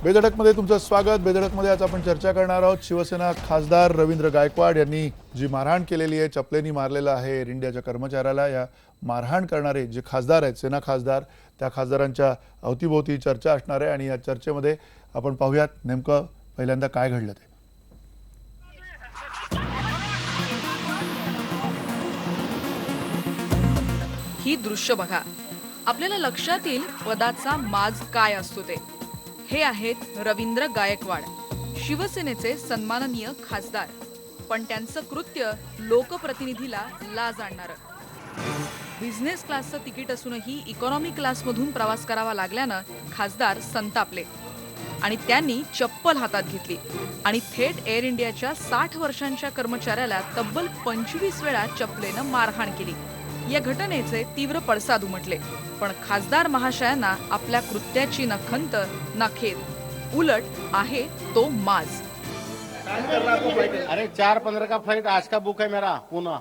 बेधडकमध्ये तुमचं स्वागत। बेधडकमध्ये आज आपण चर्चा करणार आहोत शिवसेना खासदार रवींद्र गायकवाड यांनी जी मारहाण केलेली आहे, चपलेनी मारलेलं आहे एअर इंडियाच्या कर्मचाऱ्याला। या मारहाण करणारे जे खासदार आहेत, सेना खासदार, त्या खासदारांच्या अवतीभोवती चर्चा असणार आहे आणि या चर्चेमध्ये आपण पाहूयात नेमकं पहिल्यांदा काय घडलं ते। ही दृश्य बघा, आपल्याला लक्षात येईल पदाचा माज काय असतो ते। हे आहेत रवींद्र गायकवाड, शिवसेनेचे सन्माननीय खासदार, पण त्यांचं कृत्य लोकप्रतिनिधीला लाज आणणारं। बिझनेस क्लासचं तिकीट असूनही इकॉनॉमी क्लासमधून प्रवास करावा लागल्यानं खासदार संतापले आणि त्यांनी चप्पल हातात घेतली आणि थेट एअर इंडियाच्या 60 वर्षांच्या कर्मचाऱ्याला तब्बल 25 वेळा चपलेनं मारहाण केली। या घटनेचे तीव्र पडसाद उमटले, पण खासदार महाशयांना आपल्या कृत्याची न खंत न खेद, उलट आहे तो माज। अरे 4:15 का फ्लाइट आज का बुक है मेरा पुणे,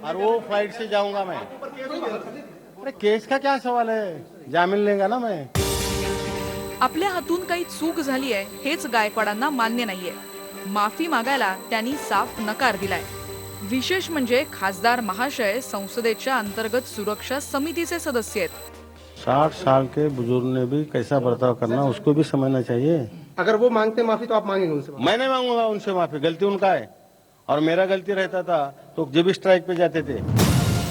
और वो फ्लाइट से जाऊंगा मैं। अरे केस का क्या सवाल है, जामीन लेगा ना मैं। आपल्या हातून काही चूक झाली आहे हेच गायकवाडांना मान्य नाहीये। माफी मागायला त्यांनी साफ नकार दिलाय। विशेष म्हणजे खासदार महाशय संसदेच्या अंतर्गत सुरक्षा समितीचे सदस्य आहेत। 60 साल के बुजुर्ग ने भी कैसा बर्ताव करना उसको भी समझना चाहिए। अगर वो मांगते माफी तो आप मांगेंगे उनसे माफी? मैं नहीं मांगूंगा उनसे माफी, गलती उनका है, और मेरा गलती रहता था तो जब भी स्ट्राइक पे जाते थे।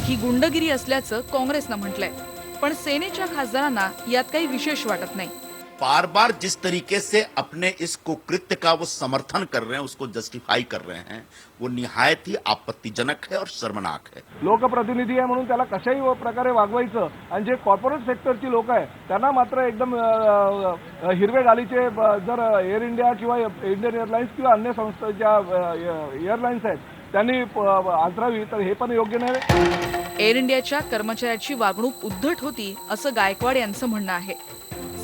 ही गुंडगिरी असल्याचं काँग्रेसनं म्हटलंय, पण सेनेच्या खासदारांना यात काही विशेष वाटत नाही। बार बार जिस तरीके से अपने इस कुकृत्य का वो समर्थन कर रहे हैं, उसको जस्टिफाई कर रहे हैं, वो निहायत ही आपत्तिजनक है और शर्मनाक है। लोकप्रतिनिधी आहे म्हणून त्याला कशाही प्रकारे वागवायचं आणि जे कॉर्पोरेट सेक्टरची लोक आहे त्यांना मात्र एकदम हिरवे गालीचे जर एअर इंडिया किंवा इंडियन एअरलाइन्स किंवा अन्य संस्थांच्या एअरलाइन्स आहेत त्यांनी आचरावी, तर हे पण योग्य नाही। एअर इंडियाच्या कर्मचाऱ्याची वागणूक उद्धट होती असं गायकवाड यांचं म्हणणं आहे।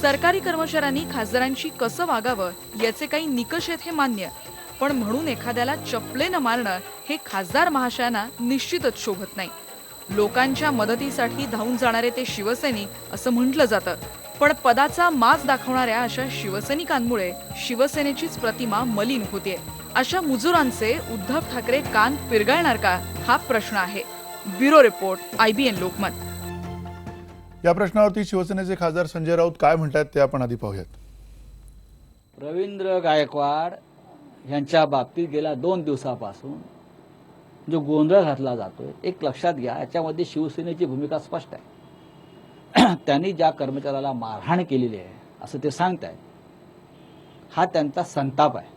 सरकारी कर्मचाऱ्यांनी खासदारांची कसं वागावं याचे काही निकष आहेत हे मान्य, पण म्हणून एखाद्याला चपलेनं मारणं हे खासदार महाशयांना निश्चितच शोभत नाही। लोकांच्या मदतीसाठी धावून जाणारे ते शिवसैनिक असं म्हटलं जातं, पण पदाचा माज दाखवणाऱ्या अशा शिवसैनिकांमुळे शिवसेनेचीच प्रतिमा मलिन होतेय। अशा मुजुरांचे उद्धव ठाकरे कान पिरगाळणार का हा प्रश्न आहे। Bureau report, IBN Lokmat. या प्रश्नावरती शिवसेनेचे खासदार संजय राऊत काय म्हणतात ते आपण आधी पाहूयात। रवींद्र गायकवाड यांच्या बाबतीत गेल्या 2 दिवसापासून जो गोंधळ घातला जातोय, एक लक्षात घ्या, याच्यामध्ये शिवसेनेची भूमिका स्पष्ट आहे। त्यांनी ज्या कर्मचाऱ्याला मारहाण केलेली आहे असं ते सांगतायत, हा त्यांचा संताप आहे।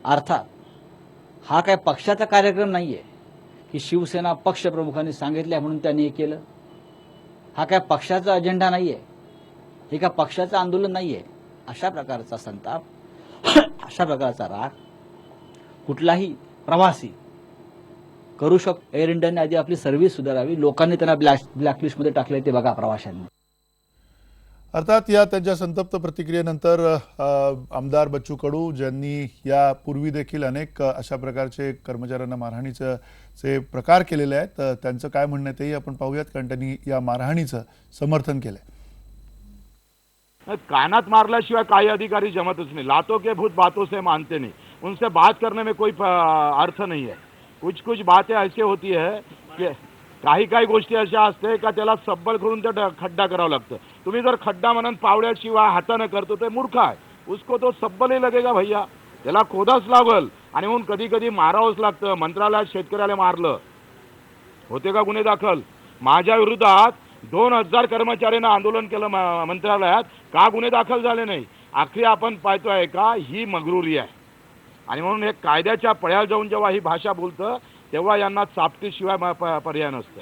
अर्थात हा काय पक्षाचा कार्यक्रम नाहीये की शिवसेना पक्षप्रमुखांनी सांगितले म्हणून त्यांनी हे केलं। हा काय पक्षाचा अजेंडा नाहीये, हे काय पक्षाचं आंदोलन नाहीये। अशा प्रकारचा संताप, अशा प्रकारचा राग कुठलाही प्रवासी करू शकतो। एअर इंडियाने आधी आपली सर्व्हिस सुधारावी, लोकांनी त्यांना ब्लॅकलिस्टमध्ये टाकले ते बघा प्रवाशांनी। अर्थात या त्यांच्या संतप्त प्रतिक्रियेनंतर आमदार बच्चू कडू, ज्यांनी यापूर्वी देखील अनेक अशा प्रकारचे कर्मचाऱ्यांना मारहाणीचे प्रकार केलेले आहेत, त्यांचं काय म्हणणं आहे तेही आपण पाहूयात, कारण त्यांनी या मारहाणीचं समर्थन केलंय। कानात मारल्याशिवाय काही अधिकारी जमतच नाही। लातों के भूत बातों से मानते नहीं, उनसे बात करने में कोई अर्थ नहीं है। कुछ कुछ बातें ऐसी होती है कि काही गोष्टी अशा असते का त्याला सब्बल करून त्या खड्डा करावं लागतं। तुम्ही जर खड्डा म्हणून पावड्याशिवाय हाताने करतो ते मूर्ख आहे, उसको तो सब्बल ही लगेगा भैया, त्याला खोदाच लागल आणि म्हणून कधी कधी मारावंच लागतं। मंत्रालयात शेतकऱ्याला मारलं, होते का गुन्हे दाखल? माझ्या विरोधात 2000 कर्मचाऱ्यांना आंदोलन केलं मंत्रालयात, का गुन्हे दाखल झाले नाही? आखरी आपण पाहतोय का ही मगरुरी आहे। आणि म्हणून हे कायद्याच्या पळ्याला जाऊन जेव्हा ही भाषा बोलतं तेव्हा यांना चापटीशिवाय पर्याय नसतं।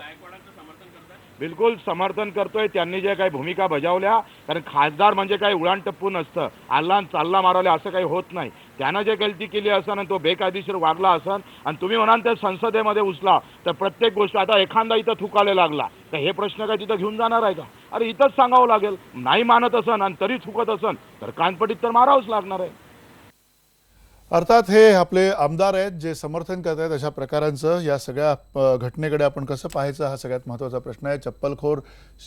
बिलकुल समर्थन करतोय त्यांनी जे काही भूमिका बजावल्या, कारण खासदार म्हणजे काही उडाणटप्पू नसतं, आल्ला चालला मारवल्या असं काही होत नाही। त्यानं जे गलती केली असन आणि तो बेकायदेशीर वागला असन आणि तुम्ही म्हणाल ते संसदेमध्ये उचला, तर प्रत्येक गोष्ट आता एखादा इथं थुकायला लागला तर हे प्रश्न काय तिथं घेऊन जाणार आहे का? अरे इथंच सांगावं लागेल, नाही मानत असन आणि तरी थुकत असन तर कानपटीत तर मारावंच लागणार आहे। अर्थात हे आपले आमदार आहेत जे समर्थन करत आहेत अशा प्रकारांचं. या सगळ्या घटनेकडे आपण कसं पाहायचं हा सगळ्यात महत्त्वाचा प्रश्न आहे. चप्पलखोर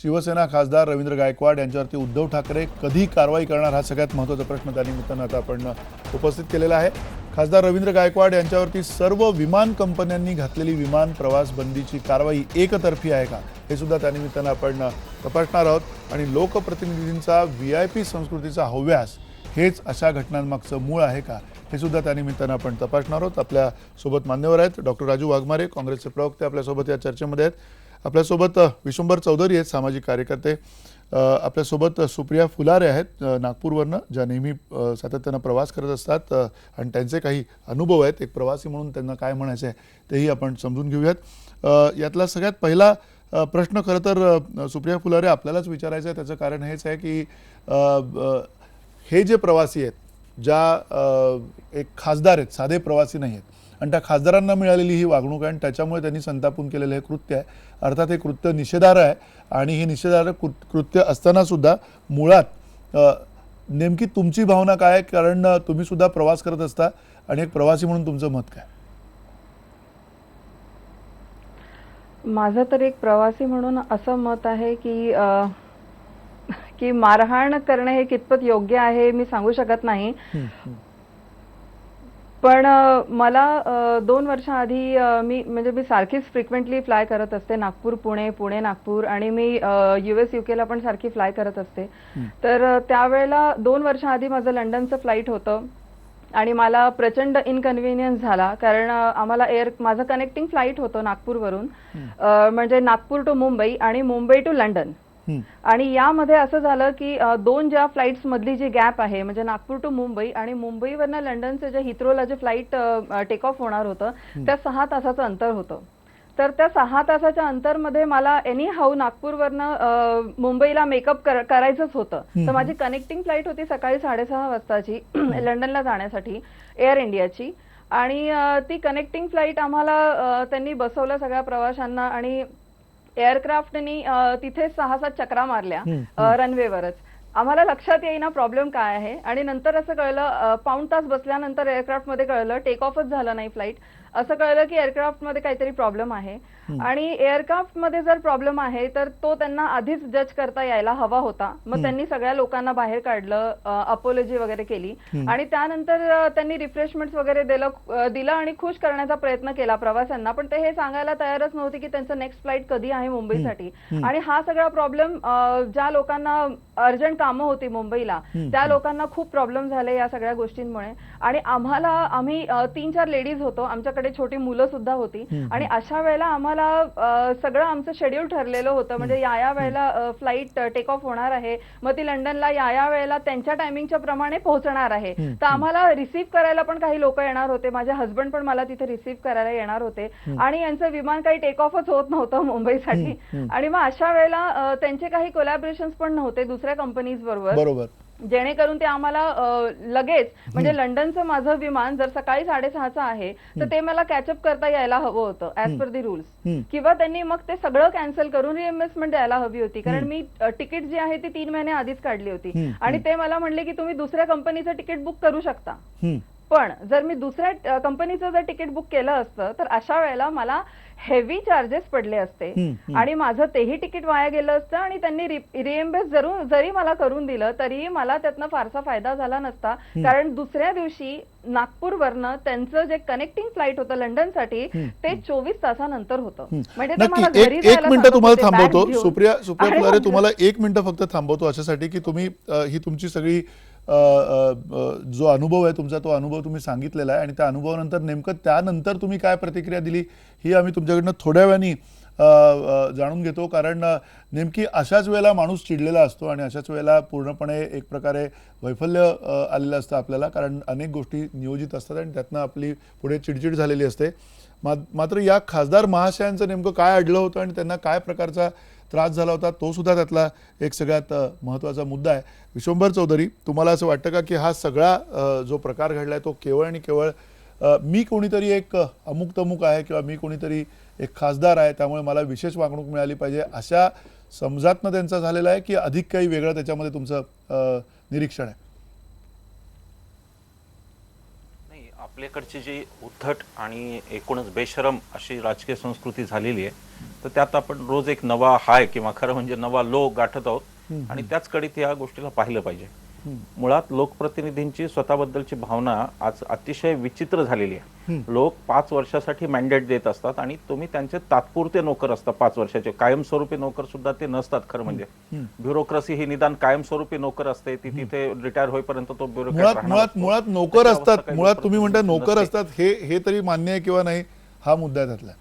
शिवसेना खासदार रवींद्र गायकवाड यांच्यावरती उद्धव ठाकरे कधी कारवाई करणार हा सगळ्यात महत्त्वाचा प्रश्न त्यानिमित्तानं आता आपण उपस्थित केलेला आहे. खासदार रवींद्र गायकवाड यांच्यावरती सर्व विमान कंपन्यांनी घातलेली विमान प्रवास बंदीची कारवाई एकतर्फी आहे का हे सुद्धा त्यानिमित्तानं आपण तपासणार आहोत. आणि लोकप्रतिनिधींचा VIP संस्कृतीचा हव्यास हेच अशा घटनांमागचं मूळ आहे का हे सुद्धा त्यानिमित्तानं आपण तपासणार आहोत. आपल्यासोबत मान्यवर आहेत. डॉक्टर राजू वाघमारे काँग्रेसचे प्रवक्ते आपल्यासोबत या चर्चेमध्ये आहेत. आपल्यासोबत विश्वंभर चौधरी आहेत सामाजिक कार्यकर्ते. आपल्यासोबत सुप्रिया फुलारे आहेत नागपूरवरनं ज्या नेहमी सातत्यानं प्रवास करत असतात आणि त्यांचे काही अनुभव आहेत. एक प्रवासी म्हणून त्यांना काय म्हणायचं आहे तेही आपण समजून घेऊयात. यातला सगळ्यात पहिला प्रश्न खरं तर सुप्रिया फुलारे आपल्यालाच विचारायचं आहे. त्याचं कारण हेच आहे की हे जे प्रवासी आहेत ज्या एक खासदार आहेत साधे प्रवासी नाही आहेत आणि त्या खासदारांना मिळालेली ही वागणूक आहे आणि त्याच्यामुळे त्यांनी संतापून केलेलं हे कृत्य आहे. अर्थात हे कृत्य निषेधार्ह आहे आणि हे निषेधार्ह कृत्य असताना सुद्धा मुळात नेमकी तुमची भावना काय आहे? कारण तुम्ही सुद्धा प्रवास करत असता आणि एक प्रवासी म्हणून तुमचं मत काय? माझं तर एक प्रवासी म्हणून असं मत आहे की मारहाण करणे हे कितपत योग्य आहे मी सांगू शकत नाही. पण मला 2 वर्षाआधी मी सारखीच फ्रिक्वेंटली फ्लाय करत असते नागपूर पुणे पुणे नागपूर आणि मी US UK ला पण सारखी फ्लाय करत असते. तर त्यावेळेला 2 वर्षाआधी माझं लंडनचं फ्लाईट होतं आणि मला प्रचंड इनकन्व्हिनियन्स झाला कारण आम्हाला माझं कनेक्टिंग फ्लाईट होतं नागपूरवरून म्हणजे नागपूर टू मुंबई आणि मुंबई टू लंडन. आणि यामध्ये असं झालं की 2 ज्या फ्लाईट्स मधली जी गॅप आहे म्हणजे नागपूर टू मुंबई आणि मुंबईवरनं लंडनचं जे हिथ्रोला जे फ्लाईट टेक ऑफ होणार होतं त्या 6 तासाचं अंतर होतं. तर त्या 6 तासाच्या अंतरमध्ये मला एनी हाऊ नागपूरवरनं मुंबईला मेकअप करायचंच होतं. तर माझी कनेक्टिंग फ्लाईट होती सकाळी 6:30 वाजताची लंडनला जाण्यासाठी एअर इंडियाची. आणि ती कनेक्टिंग फ्लाईट आम्हाला त्यांनी बसवलं सगळ्या प्रवाशांना आणि एअरक्राफ्टनी तिथे 6-7 चक्रा मारल्या रनवेवरच. आम्हाला लक्षात येईना प्रॉब्लेम काय आहे आणि नंतर असं कळलं पाऊण तास बसल्यानंतर एअरक्राफ्टमध्ये कळलं टेक ऑफच झालं नाही फ्लाईट. असं कळलं की एअरक्राफ्टमध्ये काहीतरी प्रॉब्लेम आहे आणि एअरक्राफ्टमध्ये जर प्रॉब्लेम आहे तर तो त्यांना आधीच जज करता यायला हवा होता. मग त्यांनी सगळ्या लोकांना बाहेर काढलं, अपॉलॉजी वगैरे केली आणि त्यानंतर त्यांनी रिफ्रेशमेंट्स वगैरे दिलं आणि खुश करण्याचा प्रयत्न केला प्रवाशांना. पण ते हे सांगायला तयारच नव्हते की त्यांचं नेक्स्ट फ्लाईट कधी आहे मुंबईसाठी. आणि हा सगळा प्रॉब्लेम ज्या लोकांना अर्जंट कामं होती मुंबईला त्या लोकांना खूप प्रॉब्लेम झाले या सगळ्या गोष्टींमुळे. आणि आम्ही 3-4 लेडीज होतो, आमच्याकडे छोटी मुलं सुद्धा होती आणि अशा वेळेला आम्हाला सगळं आमचं शेड्यूल ठरलेलं होतं. म्हणजे या वेळेला फ्लाईट टेक ऑफ होणार आहे, मग ती लंडनला या वेळेला त्यांच्या टायमिंगच्या प्रमाणे पोहोचणार आहे. तर आम्हाला रिसीव्ह करायला पण काही लोक येणार होते. माझे हस्बंड पण मला तिथे रिसीव्ह करायला येणार होते आणि यांचं विमान काही टेक ऑफच होत नव्हतं मुंबईसाठी. आणि मग अशा वेळेला त्यांचे काही कोलॅबोरेशन्स पण नव्हते दुसऱ्या कंपनीज बरोबर जेणेकरून ते आम्हाला लगेच म्हणजे लंडनचं माझं विमान जर सकाळी 6:30चं आहे तर ते मला कॅचअप करता यायला हवं होतं ऍज पर दी रूल्स. किंवा त्यांनी मग ते सगळं कॅन्सल करून रिइन्व्हेस्टमेंट द्यायला हवी होती कारण मी तिकीट जी आहे ती 3 महिने आधीच काढली होती. आणि ते मला म्हणले की तुम्ही दुसऱ्या कंपनीचं तिकीट बुक करू शकता. पण जर मी दुसऱ्या कंपनीचं जर तिकीट बुक केलं असतं तर अशा वेळेला मला हेवी चार्जेस पडले असते आणि माझं तेही तिकीट वाया गेलं असतं आणि त्यांनी रिएम्बर्स जरी मला करून दिलं तरीही मला त्यातनं फारसा फायदा झाला नसता. कारण दुसऱ्या दिवशी नागपूरवरनं त्यांचं जे कनेक्टिंग फ्लाईट होतं लंडनसाठी ते 24 तासानंतर होतं. म्हणजे ते मला घरी एक मिनिट तुम्हाला थांबवतो सुप्रिया फुलारे, तुम्हाला 1 मिनिट फक्त थांबवतो अशासाठी की तुम्ही ही तुमची सगळी जो अनुभव आहे तुमचा तो अनुभव तुम्ही सांगितलेला आहे आणि त्या अनुभवानंतर नेमकं त्यानंतर तुम्ही काय प्रतिक्रिया दिली ही आम्ही तुमच्याकडनं थोड्या वेळाने जाणून घेतो. कारण नेमकी अशाच वेळेला माणूस चिडलेला असतो आणि अशाच वेळेला पूर्णपणे एक प्रकारे वैफल्य आलेलं असतं आपल्याला कारण अनेक गोष्टी नियोजित असतात आणि त्यातनं आपली पुढे चिडचिड झालेली असते. मात्र या खासदार महाशयांचं नेमकं काय अडलं होतं आणि त्यांना काय प्रकारचा त्रास झाला होता तो सुद्धा त्यातला एक सगळ्यात महत्त्वाचा मुद्दा आहे. विश्वंभर चौधरी, तुम्हाला असं वाटतं का की हा सगळा जो प्रकार घडला आहे तो केवळ आणि केवळ मी कोणीतरी एक अमुक तमुक आहे किंवा मी कोणीतरी एक खासदार आहे त्यामुळे मला विशेष वागणूक मिळाली पाहिजे अशा समजातनं त्यांचा झालेला आहे की अधिक काही वेगळं त्याच्यामध्ये तुमचं निरीक्षण आहे? नाही, आपल्याकडची जी उद्धट आणि एकूणच बेशरम अशी राजकीय संस्कृती झालेली आहे, तर त्यात आपण रोज एक नवा हाय किंवा खरं म्हणजे नवा लो गाठत आहोत आणि त्याच कडीत या गोष्टीला पाहिलं पाहिजे. मुळात लोकप्रतिनिधींची स्वतःबद्दलची भावना आज अतिशय विचित्र झालेली आहे. लोक 5 वर्षासाठी मॅन्डेट देत असतात आणि तुम्ही त्यांचे तात्पुरते नोकर असता 5 वर्षाचे. कायमस्वरूपी नोकर सुद्धा ते नसतात. खरं म्हणजे ब्युरोक्रेसी ही निदान कायमस्वरूपी नोकर असते, ती तिथे रिटायर होईपर्यंत तो ब्युरोक्रेट मुळात नोकर असतात. मुळात तुम्ही म्हणता नोकर असतात, हे तरी मान्य आहे किंवा नाही हा मुद्दा आहे त्यातला.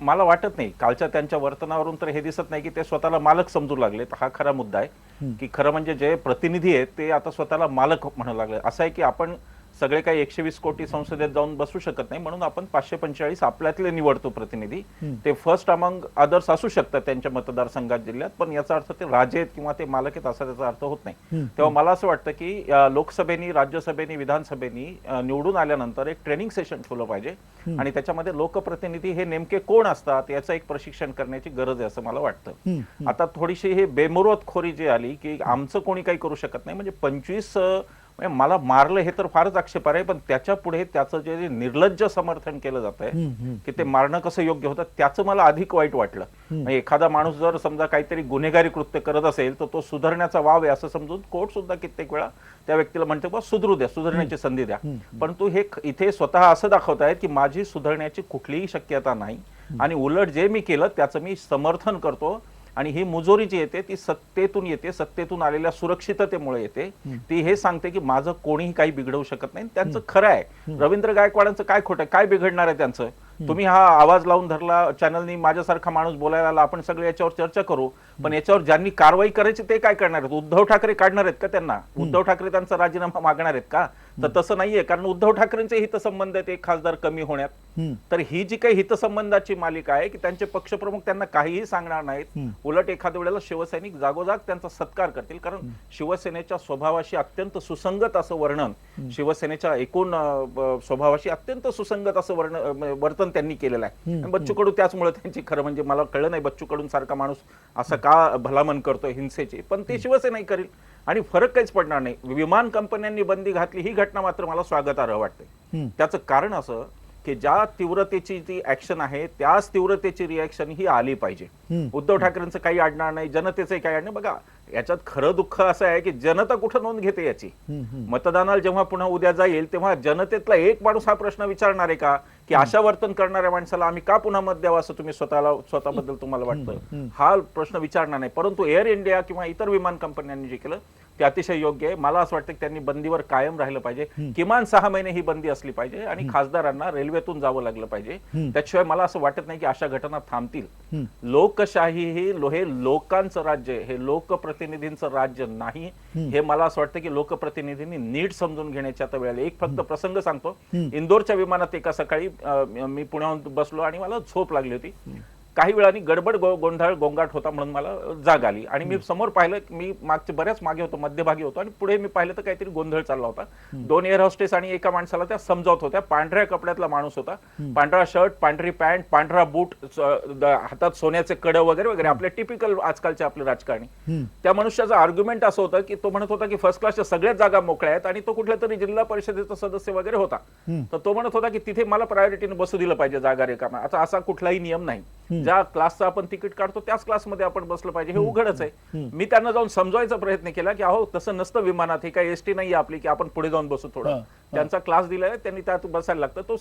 मला वाटत नाही. कालच्या त्यांच्या वर्तनावरून तर हे दिसत नाही की ते स्वतःला मालक समजू लागलेत. हा खरा मुद्दा आहे की खरं म्हणजे जे प्रतिनिधी आहेत ते आता स्वतःला मालक म्हणू लागले. असं आहे की आपण सगळे काही 120 कोटी संसदेत जाऊन बसू शकत नाही, म्हणून आपण 545 आपल्यातले निवडतो प्रतिनिधी. ते फर्स्ट अमंग अदर्स असू शकतात त्यांच्या मतदारसंघात, जिल्ह्यात, पण याचा अर्थ ते राजे आहेत किंवा ते मालक आहेत असा त्याचा अर्थ होत नाही. तेव्हा मला असं वाटतं की लोकसभेनी, राज्यसभेनी, विधानसभेनी निवडून आल्यानंतर एक ट्रेनिंग सेशन ठेवलं पाहिजे आणि त्याच्यामध्ये लोकप्रतिनिधी हे नेमके कोण असतात याचं एक प्रशिक्षण करण्याची गरज आहे असं मला वाटतं. आता थोडीशी हे बेमुरतखोरी जी आली की आमचं कोणी काही करू शकत नाही, म्हणजे 25 मला मारलं हे तर फारच आक्षेप आहे, पण त्याच्या पुढे त्याचं जे निर्लज्ज समर्थन केलं जात आहे की ते मारणं कसं योग्य होतं त्याचं मला अधिक वाईट वाटलं. म्हणजे एखादा माणूस जर समजा काहीतरी गुन्हेगारी कृत्य करत असेल तर तो सुधारण्याचा वाव आहे असं समजून कोर्ट सुद्धा कित्येक वेळा त्या व्यक्तीला म्हणते बा सुधरू द्या, सुधारण्याची संधी द्या. परंतु हे इथे स्वतः असं दाखवतायत की माझी सुधारण्याची कुठलीही शक्यता नाही आणि उलट जे मी केलं त्याचं मी समर्थन करतो आणि ही मुजोरी जी येते ती सत्तेतून येते, सत्तेतून आलेल्या सुरक्षिततेमुळे येते. ती हे सांगते की माझं कोणीही काही बिघडवू शकत नाही. त्यांचं खरं आहे. रवींद्र गायकवाडांचं काय खोटं आहे, काय बिघडणार आहे त्यांचं? तुम्ही हा आवाज लावून धरला, चॅनलनी माझ्यासारखा माणूस बोलायला आला, आपण सगळे याच्यावर चर्चा करू, पण याच्यावर ज्यांनी कारवाई करायची ते काय करणार आहेत? उद्धव ठाकरे काढणार आहेत का त्यांना? उद्धव ठाकरे त्यांचा राजीनामा मागणार आहेत का? तर तसं नाहीये, कारण उद्धव ठाकरेंचे हितसंबंध आहेत एक खासदार कमी होण्यात. तर ही जी काही हितसंबंधाची मालिका आहे की त्यांचे पक्षप्रमुख त्यांना काहीही सांगणार नाहीत, उलट एखाद्या वेळेला शिवसैनिक जागोजाग त्यांचा सत्कार करतील. कारण शिवसेनेच्या स्वभावाशी अत्यंत सुसंगत असं वर्णन, शिवसेनेच्या एकूण स्वभावाशी अत्यंत सुसंगत असं वर्तन त्यांनी केलेलं आहे. बच्चू कडू त्याचमुळे त्यांची खरं म्हणजे मला कळलं नाही बच्चू कडून सारखा माणूस असं का भलामण करतोय हिंसेची, पण ते शिवसेनाही करेल आणि फरक काहीच पडणार नाही. विमान कंपन्यांनी बंदी घातली ही घटना मात्र मला स्वागतार्ह वाटते. त्याचं कारण असं की ज्या तीव्रतेची जी ऍक्शन आहे त्याच तीव्रतेची रिॲक्शन ही आली पाहिजे. उद्धव ठाकरेंचं काही अडणार नाही, जनतेचं काही अडणार. बघा याच्यात खरं दुःख असं आहे की जनता कुठं नोंद घेते याची. मतदानाला जेव्हा पुन्हा उद्या जाईल तेव्हा जनतेतला एक माणूस हा प्रश्न विचारणार आहे का की अशा वर्तन करणाऱ्या माणसाला आम्ही का पुन्हा मत द्यावं असं तुम्ही स्वतःबद्दल तुम्हाला वाटतं? हा प्रश्न विचारणार नाही. परंतु एअर इंडिया किंवा इतर विमान कंपन्यांनी जे केलं ते अतिशय योग्य आहे. मला असं वाटतं की त्यांनी बंदीवर कायम राहिलं पाहिजे. किमान 6 महिने ही बंदी असली पाहिजे आणि खासदारांना रेल्वेतून जावं लागलं पाहिजे. त्याशिवाय मला असं वाटत नाही की अशा घटना थांबतील. लोकशाही हे लोकांचं राज्य आहे, हे लोकप्रतिनिधींचं राज्य नाही. हे मला असं वाटतं की लोकप्रतिनिधींनी नीट समजून घेण्याची आता वेळ आली. एक फक्त प्रसंग सांगतो. इंदोरच्या विमानात एका सकाळी मी पुण्याहून बसलो आणि मला झोप लागली होती. काही वेळाने गडबड गोंधळ गोंगाट होता म्हणून मला जाग आली आणि मी समोर पाहिलं, मी बऱ्याच मागे होतो, मध्यभागी होतो आणि पुढे मी पाहिलं तर काहीतरी गोंधळ चालला होता. 2 एअर होस्टेस आणि एका माणसाला त्या समजावत होत्या. पांढऱ्या कपड्यातला माणूस होता, पांढरा शर्ट, पांढरी पॅन्ट, पांढरा बूट, हातात सोन्याचे कडं वगैरे वगैरे, आपले टिपिकल आजकालचे आपले राजकारणी. त्या मनुष्याचं आर्ग्युमेंट असं होतं की तो म्हणत होता की फर्स्ट क्लासच्या सगळ्याच जागा मोकळ्या आहेत आणि तो कुठल्या तरी जिल्हा परिषदेचा सदस्य वगैरे होता. तर तो म्हणत होता की तिथे मला प्रायोरिटीने बसू दिलं पाहिजे जागा रिकामा. आता असा कुठलाही नियम नाही. ज्या क्लासचं आपण तिकीट काढतो त्याच क्लासमध्ये आपण बसलं पाहिजे, हे उघडच आहे. मी त्यांना जाऊन समजवायचा प्रयत्न केला की अहो तसं नसतं विमानात, ही काही एसटी नाही आपली की आपण पुढे जाऊन बसू. थोडं त्यांचा क्लास दिलाय, त्यांनी त्यात बसायला लागतं. तो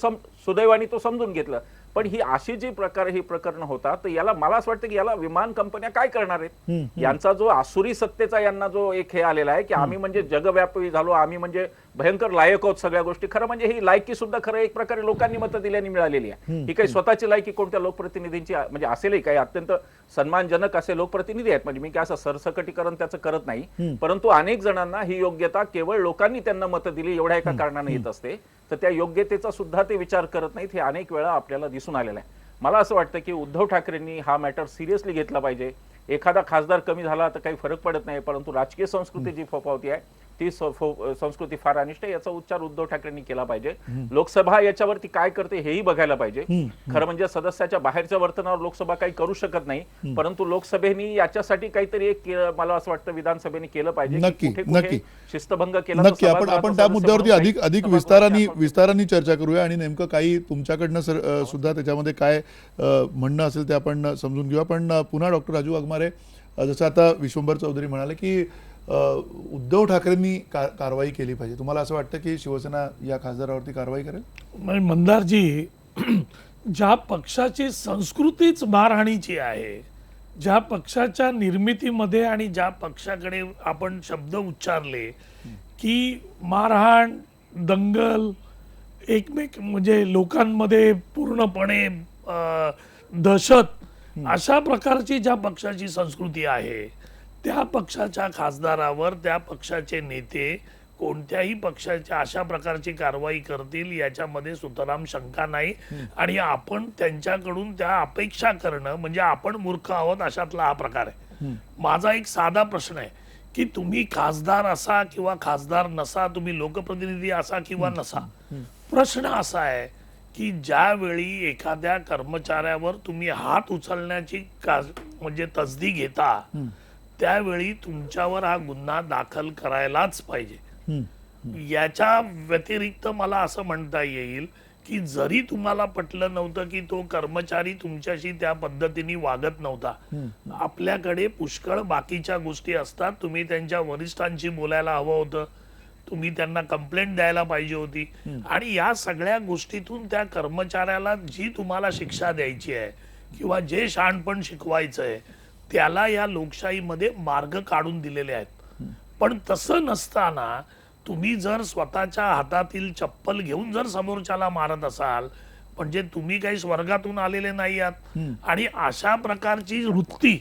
सुदैवाने तो समजून घेतलं. पण ही अशी जी ही प्रकरण होता तर याला मला असं वाटतं की याला विमान कंपन्या काय करणार आहेत? यांचा जो आसुरी सत्तेचा यांना जो एक हे आलेला आहे की आम्ही म्हणजे जगव्यापी झालो, आम्ही म्हणजे भयंकर लायक आहोत सगळ्या गोष्टी. खरं म्हणजे ही लायकी सुद्धा खरं एक प्रकारे लोकांनी मतं दिल्याने मिळालेली आहे. ही काही स्वतःची लायकी कोणत्या लोकप्रतिनिधींची म्हणजे असेलही काही अत्यंत सन्मानजनक असे लोकप्रतिनिधी आहेत, म्हणजे मी काय असं सरसकटीकरण त्याचं करत नाही, परंतु अनेक जणांना ही योग्यता केवळ लोकांनी त्यांना मतं दिली एवढ्या एका कारणाने येत असते. तर त्या योग्यतेचा सुद्धा ते विचार करत नाहीत, हे अनेक वेळा आपल्याला दिसून आलेलं आहे. मला असं वाटतं की उद्धव ठाकरेंनी हा मॅटर सिरियसली घेतला पाहिजे. एखादा खासदार कमी झाला तर काही फरक पडत नाही, परंतु राजकीय संस्कृती जी फोफावती आहे ती संस्कृती फार अनिष्ट आहे, याचा उच्चार उद्धव ठाकरेंनी केला पाहिजे. लोकसभा याच्यावरती काय करते हेही बघायला पाहिजे. खरं म्हणजे सदस्याच्या बाहेरच्या वर्तनावर लोकसभा काही करू शकत नाही, परंतु लोकसभेने याच्यासाठी काहीतरी एक मला असं वाटतं विधानसभेने केलं पाहिजे. नक्की, कुठे कुठे नक्की. शिस्तभंग केला तर नक्की आपण सभागृहाचा त्या सदस्य मुद्द्यावरती म्हणून अधिक काही अधिक विस्ताराने चर्चा करूया आणि नेमकं काही तुमच्याकडनं सुद्धा त्याच्यामध्ये काय म्हणणं असेल ते आपण समजून घेऊया. पण पुन्हा डॉक्टर राजू वाघमारे, जसं आता विश्वंभर चौधरी म्हणाले की उद्धव ठाकरेंनी कारवाई केली पाहिजे, तुम्हाला असं वाटतं की शिवसेना या खासदारावरती कारवाई करेल? मंदारजी, ज्या पक्षाची संस्कृतीच मारहाणीची आहे, ज्या पक्षाच्या निर्मितीमध्ये आणि ज्या पक्षाकडे आपण शब्द उच्चारले की मारहाण, दंगल, एकमेक म्हणजे लोकांमध्ये पूर्णपणे दहशत, अशा प्रकारची ज्या पक्षाची संस्कृती आहे, त्या पक्षाच्या खासदारावर त्या पक्षाचे नेते कोणत्याही पक्षाच्या अशा प्रकारची कारवाई करतील याच्यामध्ये सुतराम शंका नाही. आणि आपण त्यांच्याकडून त्या अपेक्षा करणं म्हणजे आपण मूर्ख आहोत अशातला हा प्रकार आहे. माझा एक साधा प्रश्न आहे की तुम्ही खासदार असा किंवा खासदार नसा, तुम्ही लोकप्रतिनिधी असा किंवा नसा, प्रश्न असा आहे की ज्यावेळी एखाद्या कर्मचाऱ्यावर तुम्ही हात उचलण्याची म्हणजे तसदी घेता, त्यावेळी तुमच्यावर हा गुन्हा दाखल करायलाच पाहिजे. याच्या व्यतिरिक्त मला असं म्हणता येईल की जरी तुम्हाला पटलं नव्हतं की तो कर्मचारी तुमच्याशी त्या पद्धतीने वागत नव्हता, आपल्याकडे पुष्कळ बाकीच्या गोष्टी असतात. तुम्ही त्यांच्या वरिष्ठांशी बोलायला हवं होतं, तुम्ही त्यांना कंप्लेंट द्यायला पाहिजे होती. आणि या सगळ्या गोष्टीतून त्या कर्मचाऱ्याला जी तुम्हाला शिक्षा द्यायची आहे किंवा जे शहाणपण शिकवायचं आहे त्याला या लोकशाहीमध्ये मार्ग काढून दिलेले आहेत. पण तसं नसताना तुम्ही जर स्वतःच्या हातातील चप्पल घेऊन जर समोरच्याला मारत असाल म्हणजे तुम्ही काही स्वर्गातून आलेले नाही आहात. आणि अशा प्रकारची वृत्ती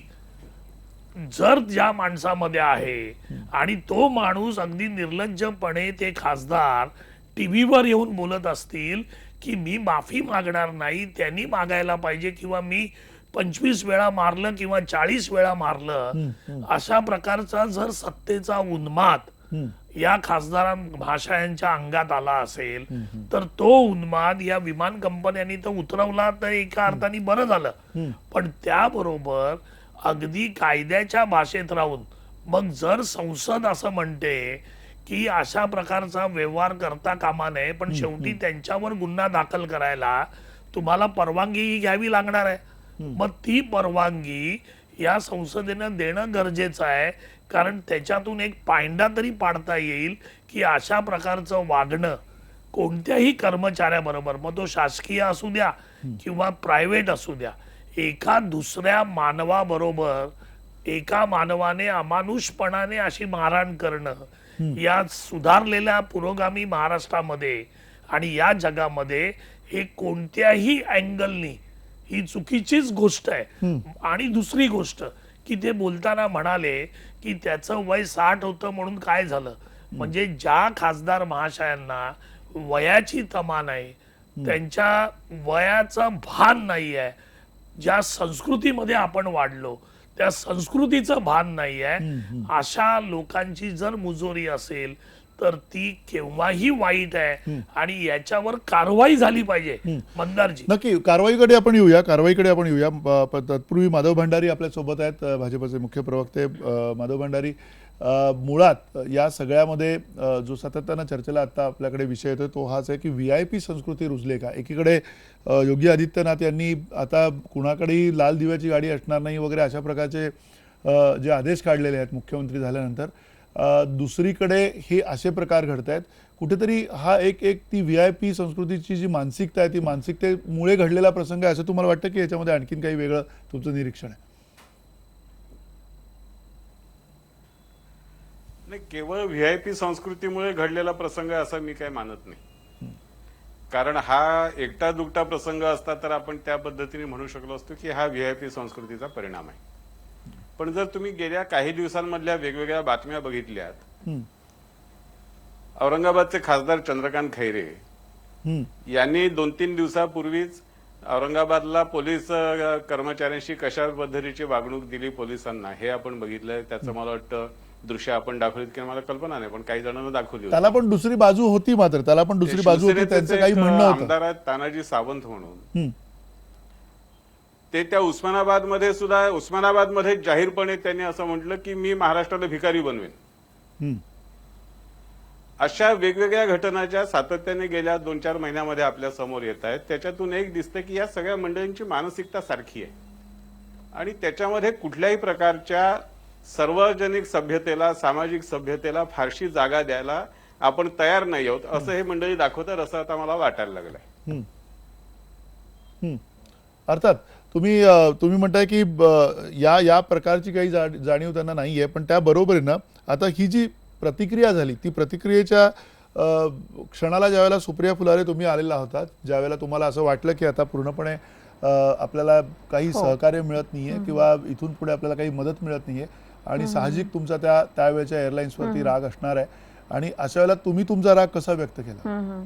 जर ज्या माणसामध्ये आहे आणि तो माणूस अगदी निर्लज्जपणे ते खासदार टीव्हीवर येऊन बोलत असतील की मी माफी मागणार नाही, त्यांनी मागायला पाहिजे, किंवा मी 25 वेळा मारलं किंवा 40 वेळा मारलं, अशा प्रकारचा जर सत्तेचा उन्माद या खासदार महाशयांच्या अंगात आला असेल तर तो उन्माद या विमान कंपन्यांनी तर उतरवला तर एका अर्थाने बरं झालं. पण त्याबरोबर अगदी कायद्याच्या भाषेत राहून मग जर संसद असं म्हणते की अशा प्रकारचा व्यवहार करता कामा नये, पण शेवटी त्यांच्यावर गुन्हा दाखल करायला तुम्हाला परवानगी घ्यावी लागणार आहे. मग ती परवानगी या संसदेनं देणं गरजेचं आहे, कारण त्याच्यातून एक पायंडा तरी पाडता येईल की अशा प्रकारचं वागणं कोणत्याही कर्मचाऱ्याबरोबर, मग तो शासकीय असू द्या किंवा प्रायव्हेट असू द्या, एका दुसऱ्या मानवाबरोबर एका मानवाने अमानुषपणाने अशी मारहाण करणं या सुधारलेल्या पुरोगामी महाराष्ट्रामध्ये आणि या जगामध्ये हे कोणत्याही अँगलनी ही चुकीचीच गोष्ट आहे. आणि दुसरी गोष्ट की ते बोलताना म्हणाले की त्याचं वय 60 होतं म्हणून काय झालं, म्हणजे ज्या खासदार महाशयांना वयाची तमा नाही, त्यांच्या वयाचं भान नाही आहे, ज्या संस्कृतीमध्ये आपण वाढलो त्या संस्कृतीचं भान नाही आहे, अशा लोकांची जर मुजोरी असेल तर ती केव्हाही वाईट आहे आणि याच्यावर कारवाई झाली पाहिजे. मंदारजी, नक्की कारवाईकडे आपण येऊया. तत्पूर्वी माधव भंडारी आपल्या सोबत आहेत, भाजपचे मुख्य प्रवक्ते. माधव भंडारी, मुळात या सगळ्यामध्ये जो सातत्यानं चर्चेला आता आपल्याकडे विषय येतोय तो हाच आहे की VIP संस्कृती रुजले का. एकीकडे योगी आदित्यनाथ यांनी आता कुणाकडेही लाल दिव्याची गाडी असणार नाही वगैरे अशा प्रकारचे जे आदेश काढलेले आहेत मुख्यमंत्री झाल्यानंतर, दुसरीकडे हे असे प्रकार घडत आहेत. कुठेतरी हा एक ती VIP संस्कृतीची जी मानसिकता आहे ती मानसिकतेमुळे घडलेला प्रसंग आहे असं तुम्हाला वाटतं की याच्यामध्ये आणखीन काही वेगळं तुमचं निरीक्षण आहे? नाही, केवळ VIP संस्कृतीमुळे घडलेला प्रसंग आहे असं मी काही मानत नाही. कारण हा एकटा दुकटा प्रसंग असता तर आपण त्या पद्धतीने म्हणू शकलो असतो की हा VIP संस्कृतीचा परिणाम आहे. पण जर तुम्ही गेल्या काही दिवसांमधल्या वेगवेगळ्या बातम्या बघितल्यात, औरंगाबादचे खासदार चंद्रकांत खैरे यांनी 2-3 दिवसापूर्वीच औरंगाबादला पोलीस कर्मचाऱ्यांशी कशा पद्धतीची वागणूक दिली पोलिसांना हे आपण बघितलंय. त्याचं मला वाटतं दृश्य आपण दाखवलीत की मला कल्पना नाही, पण काही जणांना दाखवली होती. त्याला पण दुसरी बाजू होती, मात्र त्याला पण दुसरी बाजू होती, शिवसेनेचे त्यांचं काही एक म्हणणं होतं. आमदार आहेत तानाजी सावंत म्हणून, हम्म. ते त्या उस्मानाबाद मध्ये जाहीरपणे त्यांनी असं म्हटलं की मी महाराष्ट्राला भिकारी बनवेन. हम्म. अशा वेगवेगळ्या घटनाच्या सातत्याने गेल्या 2-4 महिन्यामध्ये आपल्या समोर येत आहेत. त्याच्यातून एक दिसतं की या सगळ्या मंडळींची मानसिकता सारखी आहे आणि त्याच्यामध्ये कुठल्याही प्रकारच्या सार्वजनिक सभ्यतेला, सामाजिक सभ्यतेला फारशी जागा द्यायला आपण तयार नाही आहोत, असं हे मंडळी दाखवतात, असं आता मला वाटायला लागलंय. अर्थात तुम्ही म्हणताय की या प्रकारची काही जाणीव त्यांना नाहीये, पण त्या बरोबरीनं आता ही जी प्रतिक्रिया झाली, ती प्रतिक्रियेच्या क्षणाला ज्यावेळेला सुप्रिया फुलारे तुम्ही आलेला होता, ज्यावेळेला तुम्हाला असं वाटलं की आता पूर्णपणे आपल्याला काही सहकार्य मिळत नाहीये किंवा इथून पुढे आपल्याला काही मदत मिळत नाहीये आणि साहजिक तुमचा त्यावेळेच्या एअरलाईन्सवरती राग असणार आहे, आणि अशा वेळेला तुम्ही तुमचा राग कसा व्यक्त केला?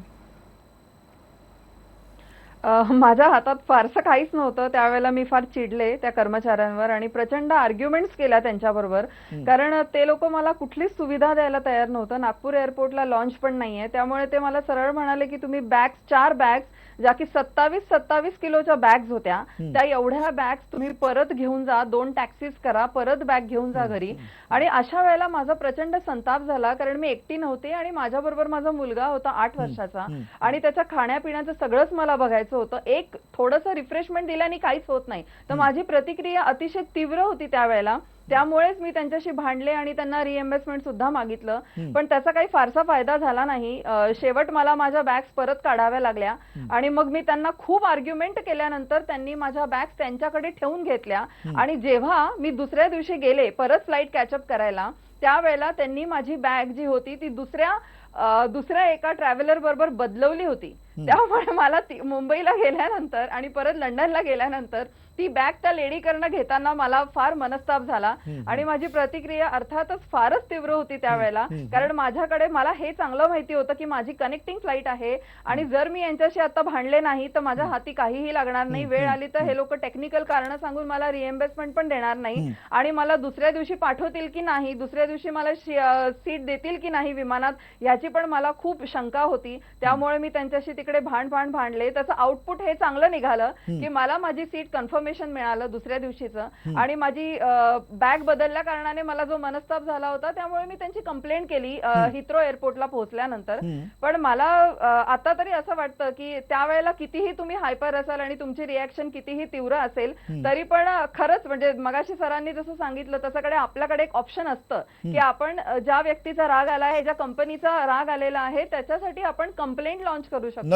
माझ्या हातात फारसं काहीच नव्हतं त्यावेळेला. मी फार चिडले त्या कर्मचाऱ्यांवर आणि प्रचंड आर्ग्युमेंट्स केल्या त्यांच्याबरोबर, कारण ते लोक मला कुठलीच सुविधा द्यायला तयार नव्हतं. नागपूर एअरपोर्टला लॉन्च पण नाहीये, त्यामुळे ते मला सरळ म्हणाले की तुम्ही बॅग्स, 4 बॅग्स ज्या की 27 किलोच्या बॅग्स होत्या, त्या एवढ्या बॅग्स तुम्ही परत घेऊन जा, 2 टॅक्सीज करा, परत बॅग घेऊन जा घरी. आणि अशा वेळेला माझा प्रचंड संताप झाला, कारण मी एकटी नव्हते आणि माझ्याबरोबर माझा मुलगा होता 8 वर्षाचा आणि त्याच्या खाण्यापिण्याचं सगळंच मला बघायचं होतं. एक थोडंसं रिफ्रेशमेंट दिल्याने काहीच होत नाही, तर माझी प्रतिक्रिया अतिशय तीव्र होती त्यावेळेला. त्यामुळेच मी त्यांच्याशी भांडले आणि त्यांना रिएम्बर्समेंट सुद्धा मागितलं, पण त्याचा काही फारसा फायदा झाला नाही. शेवट मला माझ्या बॅग्स परत काढाव्या लागल्या आणि मग मी त्यांना खूप आर्ग्युमेंट केल्यानंतर त्यांनी माझ्या बॅग्स त्यांच्याकडे ठेवून घेतल्या. आणि जेव्हा मी दुसऱ्या दिवशी गेले परत फ्लाईट कॅचअप करायला, त्यावेळेला त्यांनी माझी बॅग जी होती ती दुसऱ्या एका ट्रॅव्हलर बरोबर बदलवली होती. त्यामुळे मला मुंबईला गेल्यानंतर आणि परत लंडनला गेल्यानंतर ती बॅग त्या लेडीकडनं घेताना मला फार मनस्ताप झाला आणि माझी प्रतिक्रिया अर्थातच फारच तीव्र होती त्यावेळेला, कारण माझ्याकडे मला हे चांगलं माहिती होतं की माझी कनेक्टिंग फ्लाईट आहे आणि जर मी यांच्याशी आता भांडले नाही तर माझ्या हाती काहीही लागणार नाही. वेळ आली तर हे लोक टेक्निकल कारण सांगून मला रिएम्बर्समेंट पण देणार नाही आणि मला दुसऱ्या दिवशी पाठवतील की नाही, दुसऱ्या दिवशी मला सीट देतील की नाही विमानात, याची पण मला खूप शंका होती. त्यामुळे मी त्यांच्याशी तिकडे भांडले. त्याचं आउटपुट हे चांगलं निघालं की मला माझी सीट कन्फर्मेशन मिळालं दुसऱ्या दिवशीचं आणि माझी बॅग बदलल्या कारणाने मला जो मनस्ताप झाला होता त्यामुळे मी त्यांची कंप्लेंट केली हिथ्रो एअरपोर्टला पोहोचल्यानंतर. पण मला आता तरी असं वाटतं की त्यावेळेला कितीही तुम्ही हायपर असाल आणि तुमची रिॲक्शन कितीही तीव्र असेल तरी पण खरंच म्हणजे मगाशी सरांनी जसं सांगितलं तसंकडे आपल्याकडे एक ऑप्शन असतं की आपण ज्या व्यक्तीचा राग आला आहे, ज्या कंपनीचा राग आलेला आहे, त्याच्यासाठी आपण कंप्लेंट लॉन्च करू शकतो.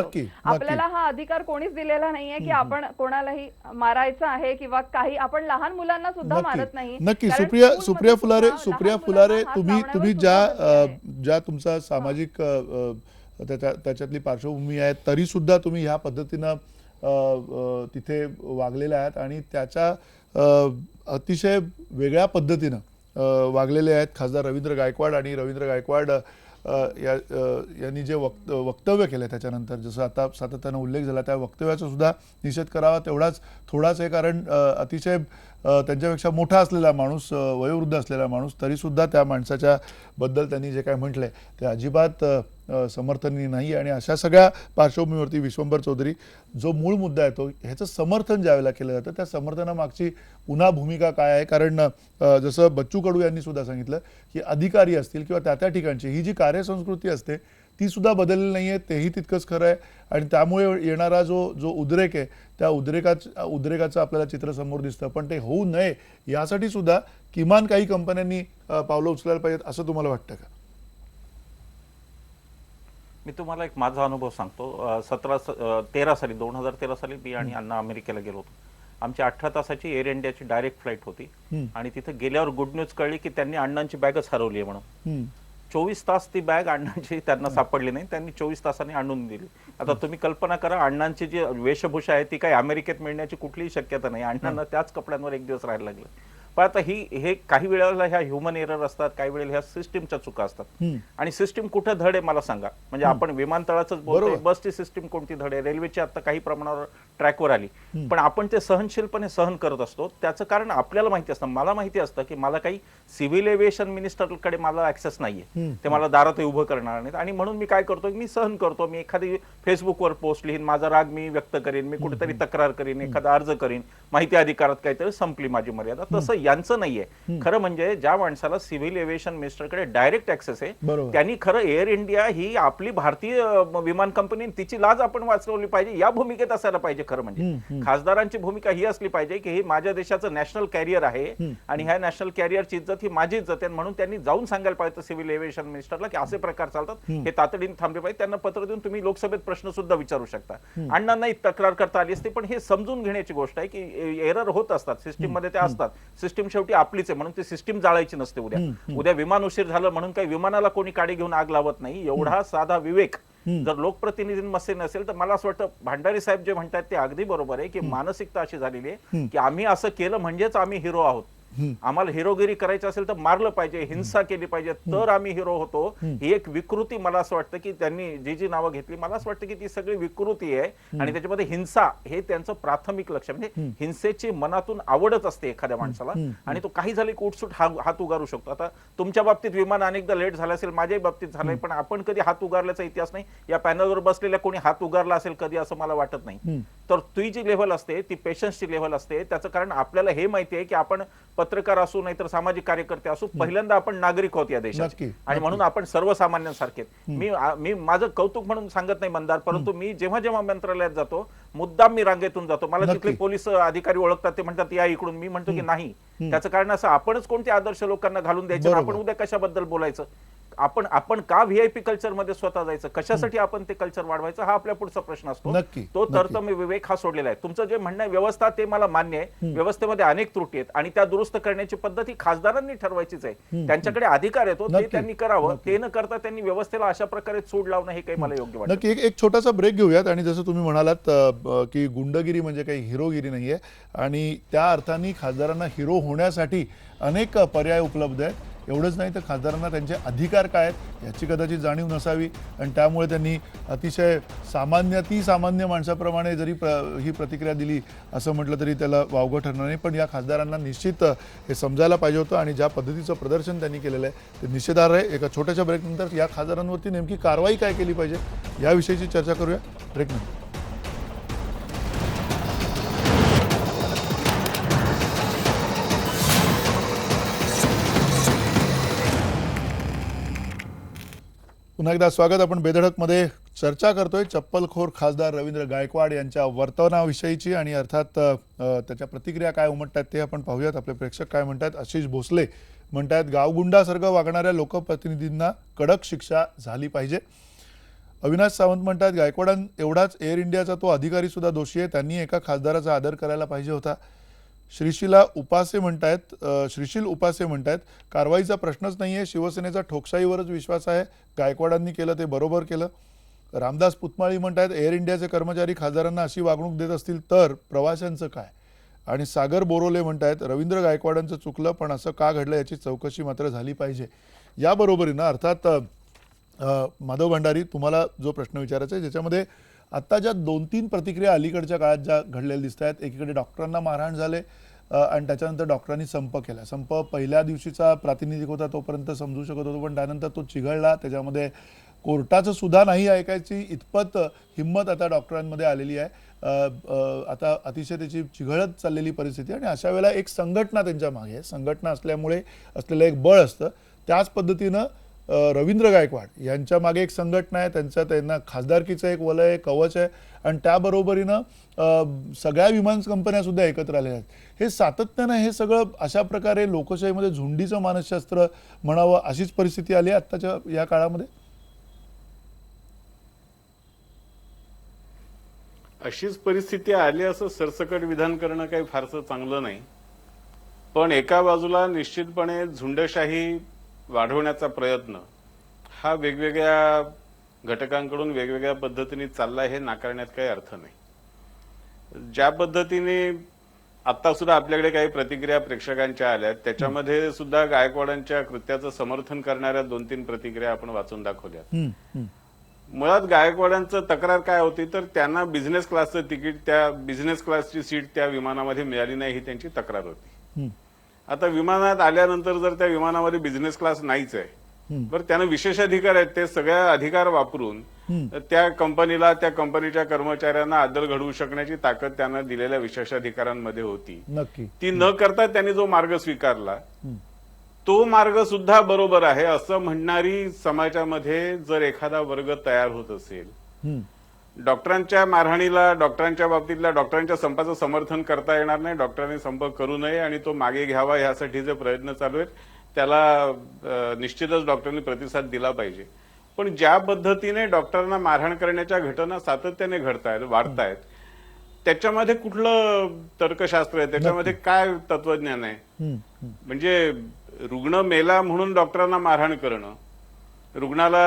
आपल्याला हा अधिकार कोणीच दिलेला नाहीये की आपण कोणालाही मारायचं आहे किंवा काही. आपण लहान मुलांना सुद्धा मारत नाही. नक्की. सुप्रिया फुलारे तुम्ही ज्या तुमचा सामाजिक त्याच्यातली पार्श्वभूमी आहे तरी सुद्धा तुम्ही ह्या पद्धतीनं तिथे वागलेल्या आहात आणि त्याच्या अतिशय वेगळ्या पद्धतीनं वागलेले आहेत खासदार रवींद्र गायकवाड. आणि रवींद्र गायकवाड यांनी जे वक्तव्य केलं त्याच्यानंतर, जसं आता सातत्यानं उल्लेख झाला, त्या वक्तव्याचा सुद्धा निषेध करावा तेवढाच थोडाच आहे, कारण अतिशय त्यांच्यापेक्षा मोठा असलेला माणूस, वयोवृद्ध असलेला माणूस, तरीसुद्धा त्या माणसाच्या बद्दल त्यांनी जे काय म्हटलंय ते अजिबात समर्थनीय नाही. आणि अशा सगळ्या पार्श्वभूमीवरती विश्वंभर चौधरी, जो मूळ मुद्दा आहे तो ह्याचं समर्थन ज्यावेळेला केलं जातं त्या समर्थनामागची पुन्हा भूमिका काय आहे? कारण जसं बच्चू कडू यांनी सुद्धा सांगितलं की अधिकारी असतील किंवा त्या ठिकाणची ही जी कार्यसंस्कृती असते ती सुद्धा बदललेली नाही आहे, तेही तितकंच खरं आहे. आणि त्यामुळे येणारा जो उद्रेक आहे त्या उद्रेकाचं आपल्याला चित्र समोर दिसतं. पण ते होऊ नये यासाठी सुद्धा किमान काही कंपन्यांनी पावलं उचलायला पाहिजेत, असं तुम्हाला वाटतं का? मी तुम्हाला एक माझा अनुभव सांगतो. 2013 साली मी आणि अण्णा अमेरिकेला गेलो होतो. आमची 18 तासाची एअर इंडियाची डायरेक्ट फ्लाईट होती आणि तिथे गेल्यावर गुड न्यूज कळली की त्यांनी अण्णांची बॅगच हरवली आहे म्हणून. 24 तास ती बॅग अण्णांची त्यांना सापडली नाही, त्यांनी 24 तासांनी आणून दिली. आता तुम्ही कल्पना करा, अण्णांची जी वेशभूषा आहे ती काही अमेरिकेत मिळण्याची कुठलीही शक्यता नाही. अण्णांना त्याच कपड्यांवर एक दिवस राहायला लागलं. पण आता हे काही वेळेला ह्या ह्युमन एरर असतात, काही वेळेला ह्या सिस्टीमच्या चुका असतात. आणि सिस्टीम कुठे धड आहे मला सांगा? म्हणजे आपण विमानतळाच बोलतोय, बसची सिस्टीम कोणती धड आहे? रेल्वेची आता काही प्रमाणावर ट्रॅकवर आली, पण आपण ते सहनशीलपणे सहन करत असतो. त्याचं कारण आपल्याला माहिती असतं, मला माहिती असतं की मला काही सिव्हिल एव्हिएशन मिनिस्टरकडे मला ऍक्सेस नाहीये, ते मला दारात उभं करणार नाहीत, आणि म्हणून मी काय करतो, मी सहन करतो. मी एखादी फेसबुकवर पोस्ट लिहीन, माझा राग मी व्यक्त करीन, मी कुठेतरी तक्रार करीन, एखादा अर्ज करीन, माहिती अधिकारात काहीतरी संपली माझी मर्यादा. तसं यांचं नाहीये. खरं म्हणजे ज्या माणसाला सिव्हिल एव्हिएशन मिनिस्टरकडे डायरेक्ट ऍक्सेस आहे, त्यांनी खरं एअर इंडिया ही आपली भारतीय विमान कंपनी, तिची लाज आपण वाचवली पाहिजे, या भूमिकेत असायला पाहिजे. खरं म्हणजे खासदारांची भूमिका ही असली पाहिजे की हे माझ्या देशाचं नॅशनल कॅरियर आहे आणि ह्या नॅशनल कॅरियरची इज्जत ही माझी इज्जत आहे, म्हणून त्यांनी जाऊन सांगायला पाहिजे सिव्हिल एव्हिएशन मिनिस्टरला की असे प्रकार चालतात, हे तातडीने थांबले पाहिजे. त्यांना पत्र देऊन तुम्ही लोकसभेत प्रश्न सुद्धा विचारू शकता. अण्णांनाही तक्रार करता आली असते, पण हे समजून घेण्याची गोष्ट आहे की एरर होत असतात सिस्टीम मध्ये, त्या असतात. सिस्टीम शेवटी आपलीच आहे, म्हणून ती सिस्टीम जाळायची नसते. उद्या विमान उशीर झालं म्हणून काही विमानाला कोणी काडी घेऊन आग लावत नाही. एवढा साधा विवेक जर लोकप्रतिनिधींमध्ये नसेल तर मला असं वाटतं भंडारी साहेब जे म्हणतात ते अगदी बरोबर आहे की मानसिकता अशी झालेली आहे की आम्ही असं केलं म्हणजेच आम्ही हिरो आहोत. आम्हाला हिरोगिरी करायची असेल तर मारलं पाहिजे, हिंसा केली पाहिजे, तर आम्ही हिरो होतो. ही एक विकृती मला असं वाटतं की त्यांनी जी नावं घेतली, मला असं वाटतं की ती सगळी विकृती आहे आणि त्याच्यामध्ये हिंसा हे त्यांचं प्राथमिक लक्ष. म्हणजे हिंसेची मनातून आवडच असते एखाद्या माणसाला आणि तो काही झाले की उठसूट हात उगारू शकतो. आता तुमच्या बाबतीत विमान अनेकदा लेट झालं असेल, माझ्याही बाबतीत झालंय, पण आपण कधी हात उगारल्याचा इतिहास नाही. या पॅनलवर बसलेल्या कोणी हात उगारला असेल कधी असं मला वाटत नाही. तर ती जी लेव्हल असते ती पेशन्सची लेव्हल असते. त्याचं कारण आपल्याला हे माहिती आहे की आपण पत्रकार असू नाहीतर सामाजिक कार्यकर्ते असू, पहिल्यांदा आपण नागरिक आहोत या देशात आणि म्हणून आपण सर्वसामान्यांसारखे. मी माझं कौतुक म्हणून सांगत नाही मंदार, परंतु मी जेव्हा जेव्हा मंत्रालयात जातो मुद्दाम मी रांगेतून जातो. मला तिथले पोलीस अधिकारी ओळखतात, ते म्हणतात या इकडून, मी म्हणतो की नाही. त्याचं कारण असं, आपणच कोणते आदर्श लोकांना घालून द्यायचे, आपण उद्या कशाबद्दल बोलायचं, आपण का व्हीआयपी कल्चर मध्ये स्वतः जायचं, कशासाठी आपण ते कल्चर वाढवायचं, हा आपल्या पुढचा प्रश्न असतो. तो तरतमी विवेक हा सोडलेला आहे. तुमचं जे म्हणणं आहे व्यवस्था, ते मला मान्य आहे. व्यवस्थेमध्ये अनेक त्रुटी आहेत आणि त्या दुरुस्त करण्याची पद्धत ही खासदारांनी ठरवायचीच आहे. त्यांच्याकडे अधिकार येतो, ते त्यांनी करावं. ते न करता त्यांनी व्यवस्थेला अशा प्रकारे सूड लावणं हे काही मला योग्य वाटतं. नक्की. एक छोटासा ब्रेक घेऊयात. आणि जसं तुम्ही म्हणालात की गुंडगिरी म्हणजे काही हिरोगिरी नाहीये आणि त्या अर्थाने खासदारांना हिरो होण्यासाठी अनेक पर्याय उपलब्ध आहेत. एवढंच नाही तर खासदारांना त्यांचे अधिकार काय आहेत याची कदाचित जाणीव नसावी आणि त्यामुळे त्यांनी अतिशय सामान्य माणसाप्रमाणे जरी ही प्रतिक्रिया दिली असं म्हटलं तरी त्याला वावगं ठरणार नाही. पण या खासदारांना निश्चित हे समजायला पाहिजे होतं आणि ज्या पद्धतीचं प्रदर्शन त्यांनी केलेलं आहे ते निषेधार्ह आहे. एका छोट्याशा ब्रेकनंतर या खासदारांवरती नेमकी कारवाई काय केली पाहिजे याविषयीची चर्चा करूया ब्रेकनंतर. पुन्हा एकदा स्वागत. आपण बेधडकमध्ये चर्चा करतोय चप्पलखोर खासदार रवींद्र गायकवाड यांच्या वर्तनाविषयीची आणि अर्थात त्याच्या प्रतिक्रिया काय उमटतात ते आपण पाहूयात. आपले प्रेक्षक काय म्हणतात. आशिष भोसले म्हणतात गावगुंडासारखं वागणाऱ्या लोकप्रतिनिधींना कडक शिक्षा झाली पाहिजे. अविनाश सावंत म्हणतात गायकवाडां एवढाच एअर इंडियाचा तो अधिकारी सुद्धा दोषी आहे, त्यांनी एका खासदाराचा आदर करायला पाहिजे होता. श्रीशील उपासे म्हणतायत कारवाईचा प्रश्नच नाही आहे, शिवसेनेचा ठोकशाहीवरच विश्वास आहे, गायकवाडांनी केलं ते बरोबर केलं. रामदास पुतमाळी म्हणतायत एअर इंडियाचे कर्मचारी खासदारांना अशी वागणूक देत असतील तर प्रवाशांचं काय. आणि सागर बोरोले म्हणतायत रवींद्र गायकवाडांचं चुकलं पण असं का घडलं याची चौकशी मात्र झाली पाहिजे. याबरोबरीनं अर्थात माधव भंडारी तुम्हाला जो प्रश्न विचारायचा आहे ज्याच्यामध्ये आत्ता ज्या 2-3 प्रतिक्रिया अलीकडच्या काळात ज्या घडलेल्या दिसत आहेत, एकीकडे डॉक्टरांना मारहाण झाले आणि त्याच्यानंतर डॉक्टरांनी संप केला. संप पहिल्या दिवशीचा प्रातिनिधिक होता तोपर्यंत समजू शकत होतो, पण त्यानंतर तो चिघळला. त्याच्यामध्ये कोर्टाचं सुद्धा नाही ऐकायची इतपत हिंमत आता डॉक्टरांमध्ये आलेली आहे. आता अतिशय त्याची चिघळत चाललेली परिस्थिती आणि अशा वेळेला एक संघटना त्यांच्या मागे आहे. संघटना असल्यामुळे असलेलं एक बळ असतं. त्याच पद्धतीनं रवींद्र गायकवाड यांच्या मागे एक संघटना आहे, त्यांना खासदारकीचं एक वलय आहे, कवच आहे आणि त्याबरोबरीनं सगळ्या विमान कंपन्या सुद्धा एकत्र आलेल्या आहेत. हे सातत्यानं हे सगळं अशा प्रकारे लोकशाहीमध्ये झुंडीचं मानसशास्त्र म्हणावं अशीच परिस्थिती आली आहे आत्ताच्या या काळामध्ये. अशीच परिस्थिती आली असं सरसकट विधान करणं काही फारसं चांगलं नाही. पण एका बाजूला निश्चितपणे झुंडशाही वाढवण्याचा प्रयत्न हा वेगवेगळ्या घटकांकडून वेगवेगळ्या पद्धतीने चालला हे नाकारण्यात काही अर्थ नाही. ज्या पद्धतीने आता सुद्धा आपल्याकडे काही प्रतिक्रिया प्रेक्षकांच्या आल्यात त्याच्यामध्ये सुद्धा गायकवाडांच्या कृत्याचं समर्थन करणाऱ्या 2-3 प्रतिक्रिया आपण वाचून दाखवल्या. मुळात गायकवाडांचं तक्रार काय होती तर त्यांना बिझनेस क्लासचं तिकीट, त्या बिझनेस क्लासची सीट त्या विमानामध्ये मिळाली नाही ही त्यांची तक्रार होती. आता विमानात आल्यानंतर जर त्या विमानामध्ये बिझनेस क्लास नाहीच आहे, बरं त्यानं विशेषाधिकार आहेत, ते सगळ्या अधिकार वापरून त्या कंपनीला, त्या कंपनीच्या कर्मचाऱ्यांना अद्दल घडवू शकण्याची ताकद त्यांना दिलेल्या विशेषाधिकारांमध्ये होती. नक्की. ती न करता त्यांनी जो मार्ग स्वीकारला तो मार्ग सुद्धा बरोबर आहे असं म्हणणारी समाजामध्ये जर एखादा वर्ग तयार होत असेल, डॉक्टरांच्या मारहाणीला, डॉक्टरांच्या बाबतीतल्या डॉक्टरांच्या संपाचं समर्थन करता येणार नाही. डॉक्टरांनी संप करू नये आणि तो मागे घ्यावा यासाठी जे प्रयत्न चालू आहेत त्याला निश्चितच डॉक्टरांनी प्रतिसाद दिला पाहिजे. पण ज्या पद्धतीने डॉक्टरांना मारहाण करण्याच्या घटना सातत्याने घडतायत, वाढतायत, त्याच्यामध्ये कुठलं तर्कशास्त्र आहे, त्याच्यामध्ये काय तत्वज्ञान आहे? म्हणजे रुग्ण मेला म्हणून डॉक्टरांना मारहाण करणं, रुग्णाला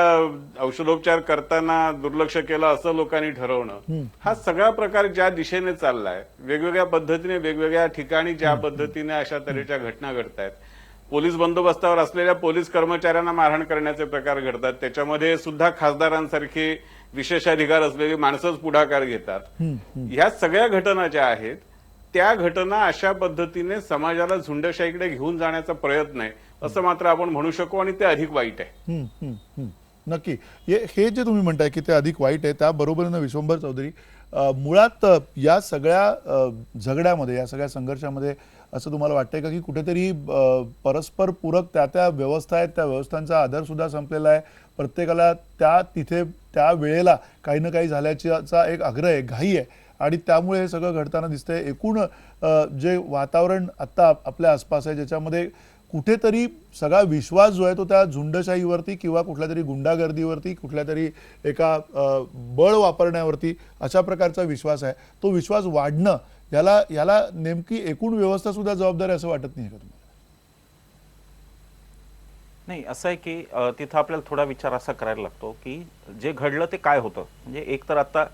औषधोपचार करताना दुर्लक्ष केलं असं लोकांनी ठरवणं, हा सगळा प्रकार ज्या दिशेने चाललाय, वेगवेगळ्या पद्धतीने वेगवेगळ्या ठिकाणी ज्या पद्धतीने अशा तऱ्हेच्या घटना घडतायत, पोलीस बंदोबस्तावर असलेल्या पोलीस कर्मचाऱ्यांना मारहाण करण्याचे प्रकार घडतात, त्याच्यामध्ये सुद्धा खासदारांसारखे विशेषाधिकार असलेली माणसंच पुढाकार घेतात. ह्या सगळ्या घटना ज्या आहेत त्या घटना अशा पद्धतीने समाजाला झुंडशाहीकडे घेऊन जाण्याचा प्रयत्न आहे असं मात्र आपण म्हणू शकू, आणि ते अधिक वाईट आहे. नक्की. हे जे तुम्ही म्हणताय की ते अधिक वाईट आहे, त्या बरोबरीनं विश्वंभर चौधरी, मुळात या सगळ्या झगड्यामध्ये, या सगळ्या संघर्षामध्ये असं तुम्हाला वाटतंय का की कुठेतरी परस्पर पूरक त्या व्यवस्था आहेत, त्या व्यवस्थांचा आधार सुद्धा संपलेला आहे, प्रत्येकाला तिथे त्या वेळेला काही ना काही झाल्याचा एक आग्रह आहे, घाई आहे, आणि त्यामुळे हे सगळं घडताना दिसतंय. एकूण जे वातावरण आता आपल्या आसपास आहे ज्याच्यामध्ये कुठेतरी सगळा विश्वास जो आहे तो त्या झुंडशाहीवरती किंवा कुठल्या तरी गुंडागर्दीवरती, कुठल्या तरी एका बळ वापरण्यावरती अशा प्रकारचा विश्वास आहे, तो विश्वास वाढणं याला नेमकी एकूण व्यवस्था सुद्धा जबाबदार आहे असं वाटत नाही का तुम्हाला? नाही, असं आहे की तिथं आपल्याला थोडा विचार असा करायला लागतो की जे घडलं ते काय होतं. म्हणजे एक तर आता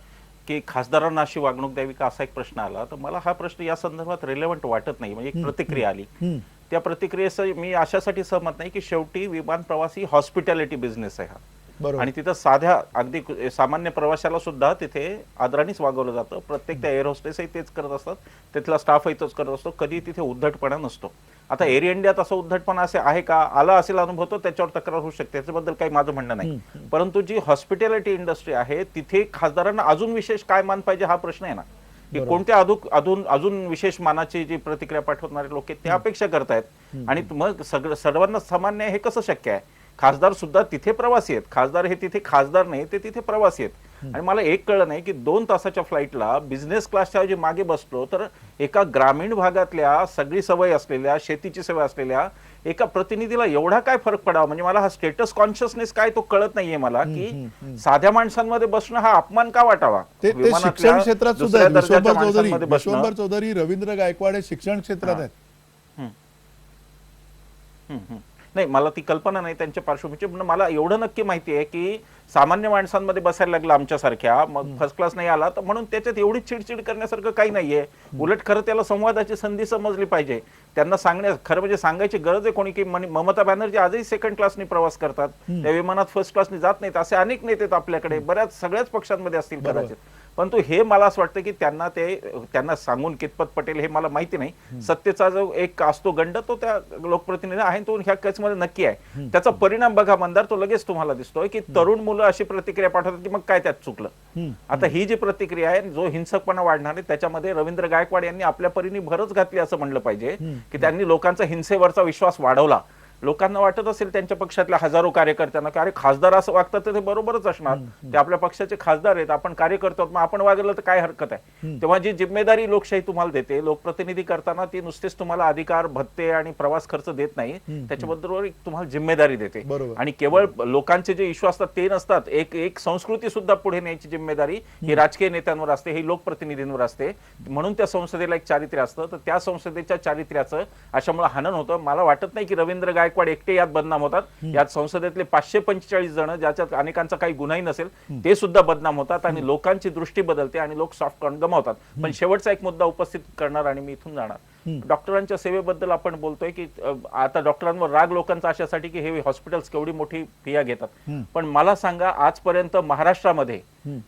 की खासदारांना अशी वागणूक द्यावी का असा एक प्रश्न आला, तर मला हा प्रश्न या संदर्भात रिलेव्हंट वाटत नाही. म्हणजे एक प्रतिक्रिया आली, त्या प्रतिक्रियेचं मी अशासाठी सहमत नाही की शेवटी विमान प्रवासी हॉस्पिटॅलिटी बिझनेस आहे हा, आणि तिथं साध्या अगदी सामान्य प्रवाशाला सुद्धा तिथे आदरानेच वागवलं जातं. प्रत्येक त्या एअर होस्टेसही तेच करत असतात, तिथला स्टाफही तोच करत असतो, कधी तिथे उद्धटपणा नसतो. आता एअर इंडियात असं उद्धटपणा असे आहे का, आला असेल अनुभव तो त्याच्यावर तक्रार होऊ शकते, त्याच्याबद्दल काही माझं म्हणणं नाही. परंतु जी हॉस्पिटॅलिटी इंडस्ट्री आहे तिथे खासदारांना अजून विशेष काय मान पाहिजे हा प्रश्न आहे ना, की कोणत्या अजून विशेष मानाची जी प्रतिक्रिया पाठवणारे लोक आहेत ते अपेक्षा करतायत, आणि मग सर्वांना सामान्य हे कसं शक्य आहे? खासदार सुद्धा तिथे प्रवासी आहेत, खासदार हे तिथे खासदार नाही, ते तिथे प्रवासी आहेत. आणि मला एक कळलं नाही की 2 तासाच्या फ्लाईटला बिझनेस क्लासच्या ऐवजी मागे बसलो तर एका ग्रामीण भागातल्या सगळी सवय असलेल्या, शेतीची सवय असलेल्या एका प्रतिनिधीला एवढा काय फरक पडावा. म्हणजे मला हा स्टेटस कॉन्शियसनेस काय तो कळत नाहीये मला, की साध्या माणसांमध्ये बसणं हा अपमान का वाटावा. शिक्षण क्षेत्रात सुद्धा विश्वंभर चौधरी, रवींद्र गायकवाड हे शिक्षण क्षेत्रात आहेत. नाही, मला ती कल्पना नाही त्यांच्या पार्श्वभूमीची, पण मला एवढं नक्की माहिती आहे की सामान्य माणसांमध्ये बसायला लागला आमच्यासारख्या, मग फर्स्ट क्लास नाही आला तर म्हणून त्याच्यात एवढी चिडचिड करण्यासारखं काही नाहीये. उलट खरं त्याला संवादाची संधी समजली पाहिजे. त्यांना खरं म्हणजे सांगायची गरज आहे कोणी की ममता बॅनर्जी आजही सेकंड क्लासनी प्रवास करतात, त्या विमानात फर्स्ट क्लासनी जात नाहीत. असे अनेक नेते आपल्याकडे सगळ्याच पक्षांमध्ये असतील कदाचित, परंतु हे मला असं वाटतं की त्यांना सांगून कितपत पटेल हे मला माहिती नाही. सत्तेचा जो एक असतो गंड तो त्या लोकप्रतिनिधी आहे, तो ह्या केसमध्ये नक्की आहे. त्याचा परिणाम बघा मंदार, तो लगेच तुम्हाला दिसतोय की तरुण मुलं अशी प्रतिक्रिया पाठवतात की मग काय त्यात चुकलं. आता ही जी प्रतिक्रिया आहे, जो हिंसकपणा वाढणार आहे, त्याच्यामध्ये रवींद्र गायकवाड यांनी आपल्या परीने भरच घातली असं म्हणलं पाहिजे की त्यांनी लोकांचा हिंसेवरचा विश्वास वाढवला. लोकांना वाटत असेल त्यांच्या पक्षातल्या हजारो कार्यकर्त्यांना की अरे खासदार असं वागतात तर ते बरोबरच असणार, ते आपल्या पक्षाचे खासदार आहेत, आपण कार्यकर्तो, मग आपण वागलं तर काय हरकत आहे. तेव्हा जी जिम्मेदारी लोकशाही तुम्हाला देते, लोकप्रतिनिधी करताना ती नुसतेच तुम्हाला अधिकार, भत्ते आणि प्रवास खर्च देत नाही, त्याच्याबरोबर तुम्हाला जिम्मेदारी देते. आणि केवळ लोकांचे जे इश्यू असतात ते नसतात, एक संस्कृती सुद्धा पुढे न्यायची जिम्मेदारी ही राजकीय नेत्यांवर असते, ही लोकप्रतिनिधींवर असते. म्हणून त्या संसदेला एक चारित्र्य असतं, तर त्या संसदेच्या चारित्र्याचं अशामुळे हनन होतं. मला वाटत नाही की रवींद्र गायकवाड गायकवाड एकटे यात बदनाम होतात, यात संसदेतले 545 जण ज्याच्यात अनेकांचा काही गुन्हाही नसेल ते सुद्धा बदनाम होतात आणि लोकांची दृष्टी बदलते आणि लोक सॉफ्ट कॉर्न गमावतात. पण शेवटचा एक मुद्दा उपस्थित करणार आणि मी इथून जाणार. डॉक्टरांच्या सेवेबद्दल आपण बोलतोय की आता डॉक्टरांवर राग लोकांचा अशासाठी की हे हॉस्पिटल्स केवढी मोठी फिया घेतात. पण मला सांगा, आजपर्यंत महाराष्ट्रामध्ये,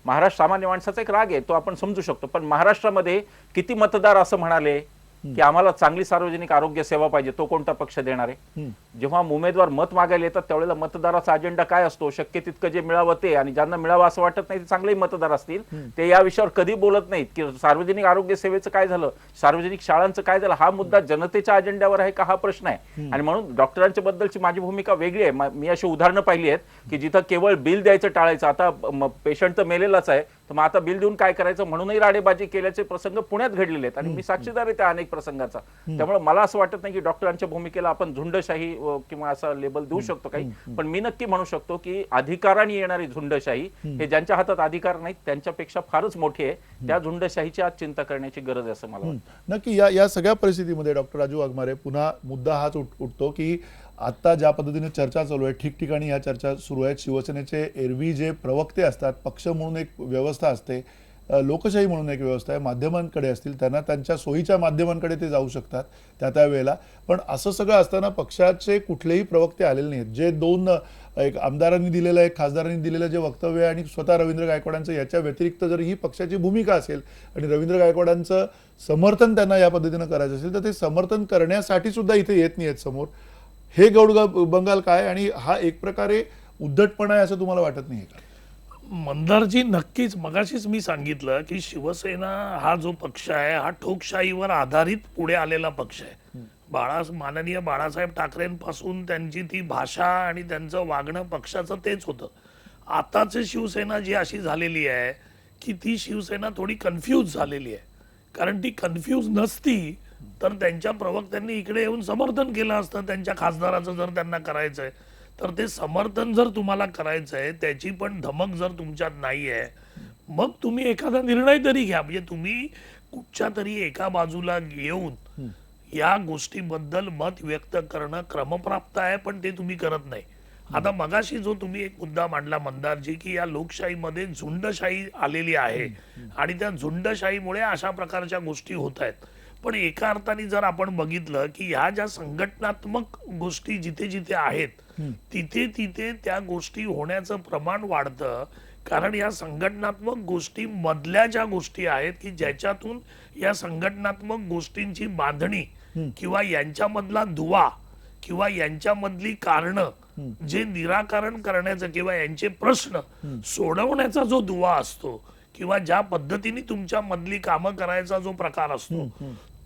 महाराष्ट्र सामान्य माणसाचा एक राग आहे तो आपण समजू शकतो, पण महाराष्ट्रामध्ये किती मतदार असं म्हणाले की आम्हाला चांगली सार्वजनिक आरोग्य सेवा पाहिजे, तो कोणता पक्ष देणार आहे? जेव्हा उमेदवार मत मागायला येतात त्यावेळेला मतदाराचा अजेंडा काय असतो? शक्य तितकं जे मिळावं ते, आणि ज्यांना मिळावं असं वाटत नाही ते चांगलेही मतदार असतील, ते या विषयावर कधी बोलत नाहीत की सार्वजनिक आरोग्य सेवेचं काय झालं, सार्वजनिक शाळांचं काय झालं. हा मुद्दा जनतेच्या अजेंड्यावर आहे का, हा प्रश्न आहे. आणि म्हणून डॉक्टरांच्या बद्दलची माझी भूमिका वेगळी आहे. मी अशी उदाहरणं पाहिली आहेत की जिथं केवळ बिल द्यायचं टाळायचं, आता पेशंट तर मेलेलाच आहे तर मग आता बिल देऊन काय करायचं म्हणूनही राडेबाजी केल्याचे प्रसंग पुण्यात घडलेले आहेत आणि मी साक्षीदार आहे त्या अनेक प्रसंगाचा. त्यामुळे मला असं वाटत नाही की डॉक्टरांच्या भूमिकेला आपण झुंडशाही किंवा असं लेबल देऊ शकतो काही, पण मी नक्की म्हणू शकतो की अधिकाराने येणारी झुंडशाही हे ज्यांच्या हातात अधिकार नाहीत त्यांच्यापेक्षा फारच मोठी आहे. त्या झुंडशाहीची आज चिंता करण्याची गरज आहे असं मला वाटतं. नक्की या सगळ्या परिस्थितीमध्ये डॉक्टर राजू वाघमारे, पुन्हा मुद्दा हाच उठतो की आता ज्या पद्धतीने चर्चा चालू आहे, ठिकठिकाणी या चर्चा सुरू आहेत. शिवसेनेचे एरवी जे प्रवक्ते असतात, पक्ष म्हणून एक व्यवस्था असते, लोकशाही म्हणून एक व्यवस्था आहे, माध्यमांकडे असतील, त्यांना त्यांच्या सोयीच्या माध्यमांकडे ते जाऊ शकतात त्या वेळेला. पण असं सगळं असताना पक्षाचे कुठलेही प्रवक्ते आलेले नाहीत. जे दोन, एक आमदारांनी दिलेलं, एक खासदारांनी दिलेलं जे वक्तव्य आहे आणि स्वतः रवींद्र गायकवाडांचं, याच्या व्यतिरिक्त जर ही पक्षाची भूमिका असेल आणि रवींद्र गायकवाडांचं समर्थन त्यांना या पद्धतीनं करायचं असेल तर ते समर्थन करण्यासाठी सुद्धा इथे येत नाही आहेत समोर. हे गौड बंगाल काय, आणि हा एक प्रकारे उद्धटपणा आहे असं तुम्हाला वाटत नाही का? मंदारजी, नक्कीच. मगाशीच मी सांगितलं की शिवसेना हा जो पक्ष आहे हा ठोकशाहीवर आधारित पुढे आलेला पक्ष आहे. माननीय बाळासाहेब ठाकरेंपासून त्यांची ती भाषा आणि त्यांचं वागणं पक्षाचं तेच होतं. आताची शिवसेना जी अशी झालेली आहे की ती शिवसेना थोडी कन्फ्यूज झालेली आहे. कारण ती कन्फ्यूज नसती तर त्यांच्या प्रवक्त्यांनी इकडे येऊन समर्थन केलं असतं. त्यांच्या खासदाराचं जर त्यांना करायचंय तर ते समर्थन जर तुम्हाला करायचंय, त्याची पण धमक जर तुमच्यात नाहीये, मग तुम्ही एखादा निर्णय तरी घ्या. म्हणजे तुम्ही कुठच्या तरी एका बाजूला येऊन या गोष्टीबद्दल मत व्यक्त करणं क्रमप्राप्त आहे, पण ते तुम्ही करत नाही. आता मगाशी जो तुम्ही एक मुद्दा मांडला मंदारजी, की या लोकशाहीमध्ये झुंडशाही आलेली आहे आणि त्या झुंडशाहीमुळे अशा प्रकारच्या गोष्टी होत आहेत. पण एका अर्थाने जर आपण बघितलं की ह्या ज्या संघटनात्मक गोष्टी जिथे जिथे आहेत तिथे तिथे त्या गोष्टी होण्याचं प्रमाण वाढतं. कारण या संघटनात्मक गोष्टी मधल्या ज्या गोष्टी आहेत की ज्याच्यातून या संघटनात्मक गोष्टींची बांधणी किंवा यांच्यामधला दुवा किंवा यांच्यामधली कारणं जे निराकरण करण्याचं किंवा यांचे प्रश्न सोडवण्याचा जो दुवा असतो किंवा ज्या पद्धतीने तुमच्या मधली कामं करायचा जो प्रकार असतो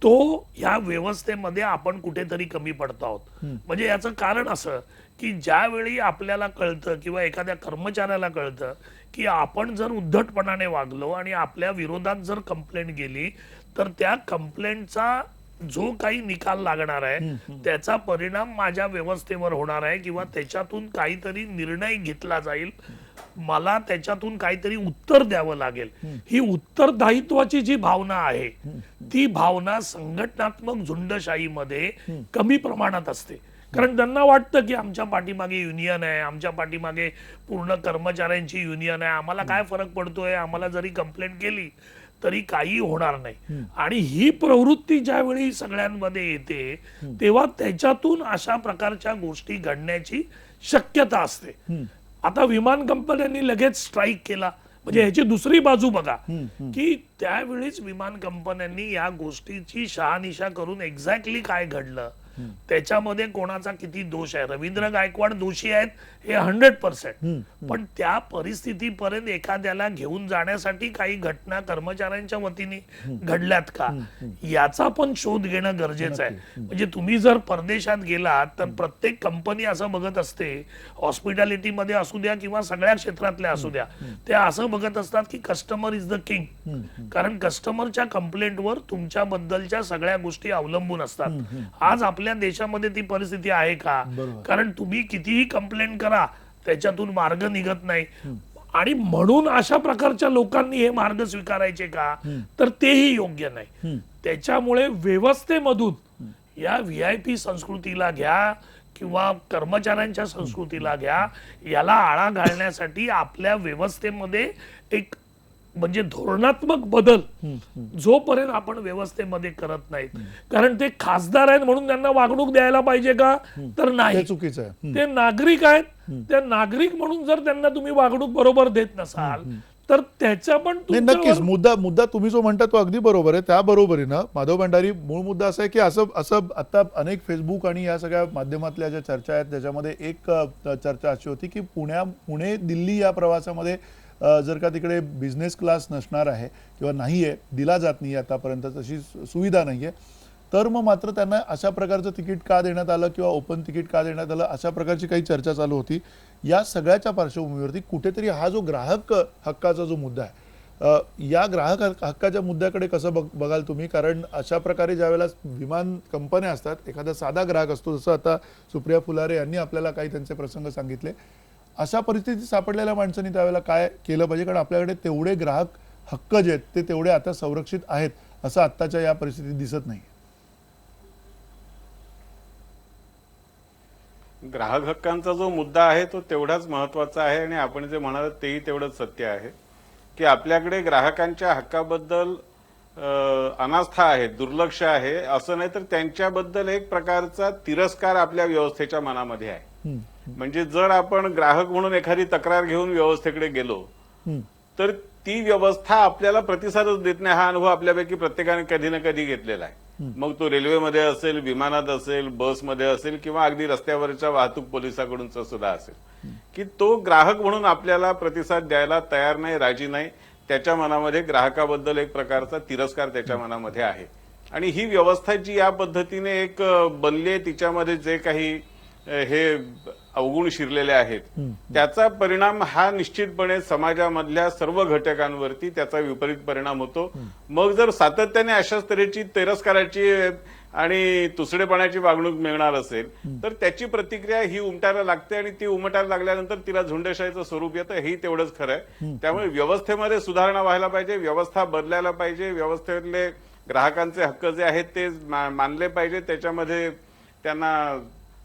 तो या व्यवस्थेमध्ये आपण कुठेतरी कमी पडतो आहोत. म्हणजे याचं कारण असं की ज्यावेळी आपल्याला कळतं किंवा एखाद्या कर्मचाऱ्याला कळतं की आपण जर उद्धटपणाने वागलो आणि आपल्या विरोधात जर कंप्लेंट गेली तर त्या कंप्लेंटचा जो काही निकाल लागणार आहे त्याचा परिणाम माझ्या व्यवस्थेवर होणार आहे किंवा त्याच्यातून काहीतरी निर्णय घेतला जाईल, मला त्याच्यातून काहीतरी उत्तर द्यावं लागेल. ही उत्तरदायित्वाची जी भावना आहे ती भावना संघटनात्मक झुंडशाहीमध्ये कमी प्रमाणात असते. कारण त्यांना वाटतं की आमच्या पाठीमागे युनियन आहे, आमच्या पाठीमागे पूर्ण कर्मचाऱ्यांची युनियन आहे, आम्हाला काय फरक पडतोय, आम्हाला जरी कंप्लेंट केली तरी काही होणार नाही. आणि ही प्रवृत्ती ज्यावेळी सगळ्यांमध्ये येते तेव्हा त्याच्यातून अशा प्रकारच्या गोष्टी घडण्याची शक्यता असते. आता विमान कंपन्यांनी लगेच स्ट्राईक केला, म्हणजे ह्याची दुसरी बाजू बघा की त्यावेळीच विमान कंपन्यांनी या गोष्टीची शहानिशा करून एक्झॅक्टली काय घडलं, त्याच्यामध्ये कोणाचा किती दोष आहे. रवींद्र गायकवाड दोषी आहेत हे 100%, पण त्या परिस्थितीपर्यंत एखाद्याला घेऊन जाण्यासाठी काही घटना कर्मचाऱ्यांच्या वतीने घडल्यात का याचा पण शोध घेणं गरजेचं आहे. म्हणजे तुम्ही जर परदेशात गेलात तर प्रत्येक कंपनी असं बघत असते, हॉस्पिटॅलिटीमध्ये असू द्या किंवा सगळ्या क्षेत्रातल्या असू द्या, ते असं बघत असतात की कस्टमर इज द किंग. कारण कस्टमरच्या कंप्लेंटवर तुमच्याबद्दलच्या सगळ्या गोष्टी अवलंबून असतात. आज आपल्या देशामध्ये ती परिस्थिती आहे का? कारण तुम्ही कितीही कंप्लेंट करा त्याच्यातून मार्ग निघत नाही. आणि म्हणून अशा प्रकारच्या लोकांनी हे मार्ग स्वीकारायचे का, तर तेही योग्य नाही. त्याच्यामुळे व्यवस्थेमधून या VIP संस्कृतीला घ्या किंवा कर्मचाऱ्यांच्या संस्कृतीला घ्या, याला आळा घालण्यासाठी आपल्या व्यवस्थेमध्ये एक म्हणजे धोरणात्मक बदल जोपर्यंत आपण व्यवस्थेमध्ये करत नाहीत, कारण ते खासदार आहेत म्हणून त्यांना वागणूक द्यायला पाहिजे का, तर नाही, चुकीचं आहे. ते नागरिक आहेत, त्या नागरिक म्हणून जर त्यांना तुम्ही वागणूक बरोबर देत नसाल तर त्याचा पण नक्कीच मुद्दा तुम्ही जो म्हणता तो अगदी बरोबर आहे. त्या बरोबरीनं माधव भंडारी, मूळ मुद्दा असा आहे की असं आता अनेक फेसबुक आणि या सगळ्या माध्यमातल्या ज्या चर्चा आहेत त्याच्यामध्ये एक चर्चा अशी होती की पुणे दिल्ली या प्रवासामध्ये जर का तिकडे बिझनेस क्लास नसणार आहे किंवा नाही आहे, दिला जात नाही आतापर्यंत तशी सुविधा नाही आहे, तर मग मात्र त्यांना अशा प्रकारचं तिकीट का देण्यात आलं किंवा ओपन तिकीट का देण्यात आलं, अशा प्रकारची काही चर्चा चालू होती. या सगळ्याच्या पार्श्वभूमीवरती कुठेतरी हा जो ग्राहक हक्काचा जो मुद्दा आहे, या ग्राहक हक्काच्या मुद्द्याकडे कसं बघाल तुम्ही? कारण अशा प्रकारे ज्यावेळेला विमान कंपन्या असतात, एखादा साधा ग्राहक असतो, जसं आता सुप्रिया फुलारे यांनी आपल्याला काही त्यांचे प्रसंग सांगितले, अशा परिस्थितीत सापडलेल्या माणसांनी त्यावेळेला काय केलं पाहिजे? कारण आपल्याकडे तेवढे ग्राहक हक्क जे आहेत ते तेवढे आता संरक्षित आहेत असं आत्ताच्या या परिस्थितीत दिसत नाही. ग्राहक हक्कांचा जो मुद्दा आहे तो तेवढाच महत्वाचा आहे आणि आपण जे म्हणाल तेही तेवढंच सत्य आहे की आपल्याकडे ग्राहकांच्या हक्काबद्दल अनास्था आहे, दुर्लक्ष आहे, असं नाही तर त्यांच्याबद्दल एक प्रकारचा तिरस्कार आपल्या व्यवस्थेच्या मनामध्ये आहे. म्हणजे जर आपण ग्राहक म्हणून एखादी तक्रार घेऊन व्यवस्थेकडे गेलो तर ती व्यवस्था आपल्याला प्रतिसादच देत नाही. हा अनुभव आपल्यापैकी प्रत्येकाने कधी ना कधी घेतलेला आहे. मग तो रेल्वेमध्ये असेल, विमानात असेल, बसमध्ये असेल किंवा अगदी रस्त्यावरच्या वाहतूक पोलिसाकडूनचा सुद्धा असेल, की तो ग्राहक म्हणून आपल्याला प्रतिसाद द्यायला तयार नाही, राजी नाही. त्याच्या मनामध्ये ग्राहकाबद्दल एक प्रकारचा तिरस्कार त्याच्या मनामध्ये आहे. आणि ही व्यवस्था जी या पद्धतीने एक बनली आहे, तिच्यामध्ये जे काही हे अवगुण शिरलेले आहेत, त्याचा परिणाम हा निश्चितपणे समाजामधल्या सर्व घटकांवरती त्याचा विपरीत परिणाम होतो. मग जर सातत्याने अशाच तऱ्हेची तिरस्काराची आणि तुसडेपणाची वागणूक मिळणार असेल तर त्याची प्रतिक्रिया ही उमटायला लागते आणि ती उमटायला लागल्यानंतर तिला झुंडशाहीचं स्वरूप येतं, हेही तेवढंच खरं आहे. त्यामुळे व्यवस्थेमध्ये सुधारणा व्हायला पाहिजे, व्यवस्था बदलायला पाहिजे, व्यवस्थेतले ग्राहकांचे हक्क जे आहेत ते मानले पाहिजे, त्याच्यामध्ये त्यांना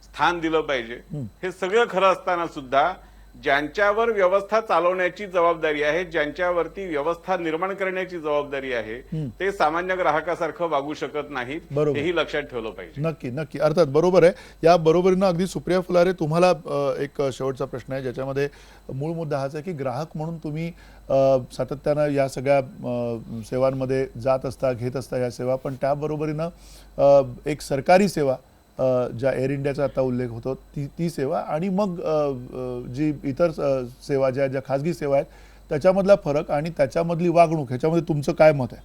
स्थान दिलं पाहिजे. हे सगळं खरं असताना सुद्धा ज्यांच्यावर व्यवस्था चालवण्याची जबाबदारी आहे, ज्यांच्यावरती व्यवस्था निर्माण करण्याची जबाबदारी आहे, ते सामान्य ग्राहकासारखं वागू शकत नाहीत, हेही लक्षात ठेवलं पाहिजे. नक्की अर्थात बरोबर आहे. या बरोबरीनं अगदी सुप्रिया फुलारे, तुम्हाला एक शेवटचा प्रश्न आहे ज्याच्यामध्ये मूळ मुद्दा हाच आहे की ग्राहक म्हणून तुम्ही सातत्यानं या सगळ्या सेवांमध्ये जात असता, घेत असता या सेवा, पण त्या बरोबरीनं एक सरकारी सेवा ज्या एअर इंडियाचा आता उल्लेख होतो ती सेवा आणि मग जी इतर सेवा ज्या खाजगी सेवा आहेत त्याच्यामधला फरक आणि त्याच्यामधली वागणूक, ह्याच्यामध्ये तुमचं काय मत आहे?